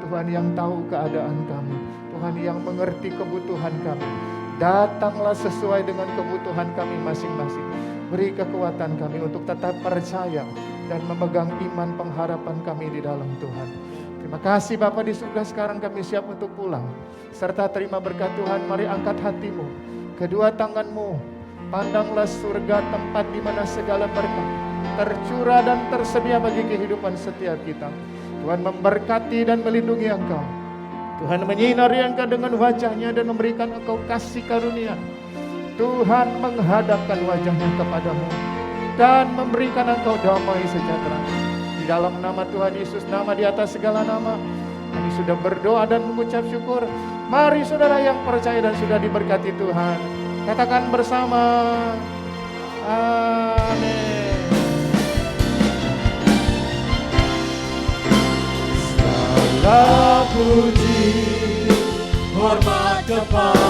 Tuhan yang tahu keadaan kami, Tuhan yang mengerti kebutuhan kami. Datanglah sesuai dengan kebutuhan kami masing-masing. Beri kekuatan kami untuk tetap percaya dan memegang iman pengharapan kami di dalam Tuhan. Terima kasih Bapa di surga, sekarang kami siap untuk pulang. Serta terima berkat Tuhan, mari angkat hatimu, kedua tanganmu, pandanglah surga, tempat di mana segala berkat tercurah dan tersedia bagi kehidupan setiap kita. Tuhan memberkati dan melindungi engkau. Tuhan menyinari engkau dengan wajahnya dan memberikan engkau kasih karunia. Tuhan menghadapkan wajahnya kepadamu dan memberikan engkau damai sejahtera. Di dalam nama Tuhan Yesus, nama di atas segala nama, kami sudah berdoa dan mengucap syukur. Mari saudara yang percaya dan sudah diberkati Tuhan, katakan bersama, amin.
Segala puji, hormat kepada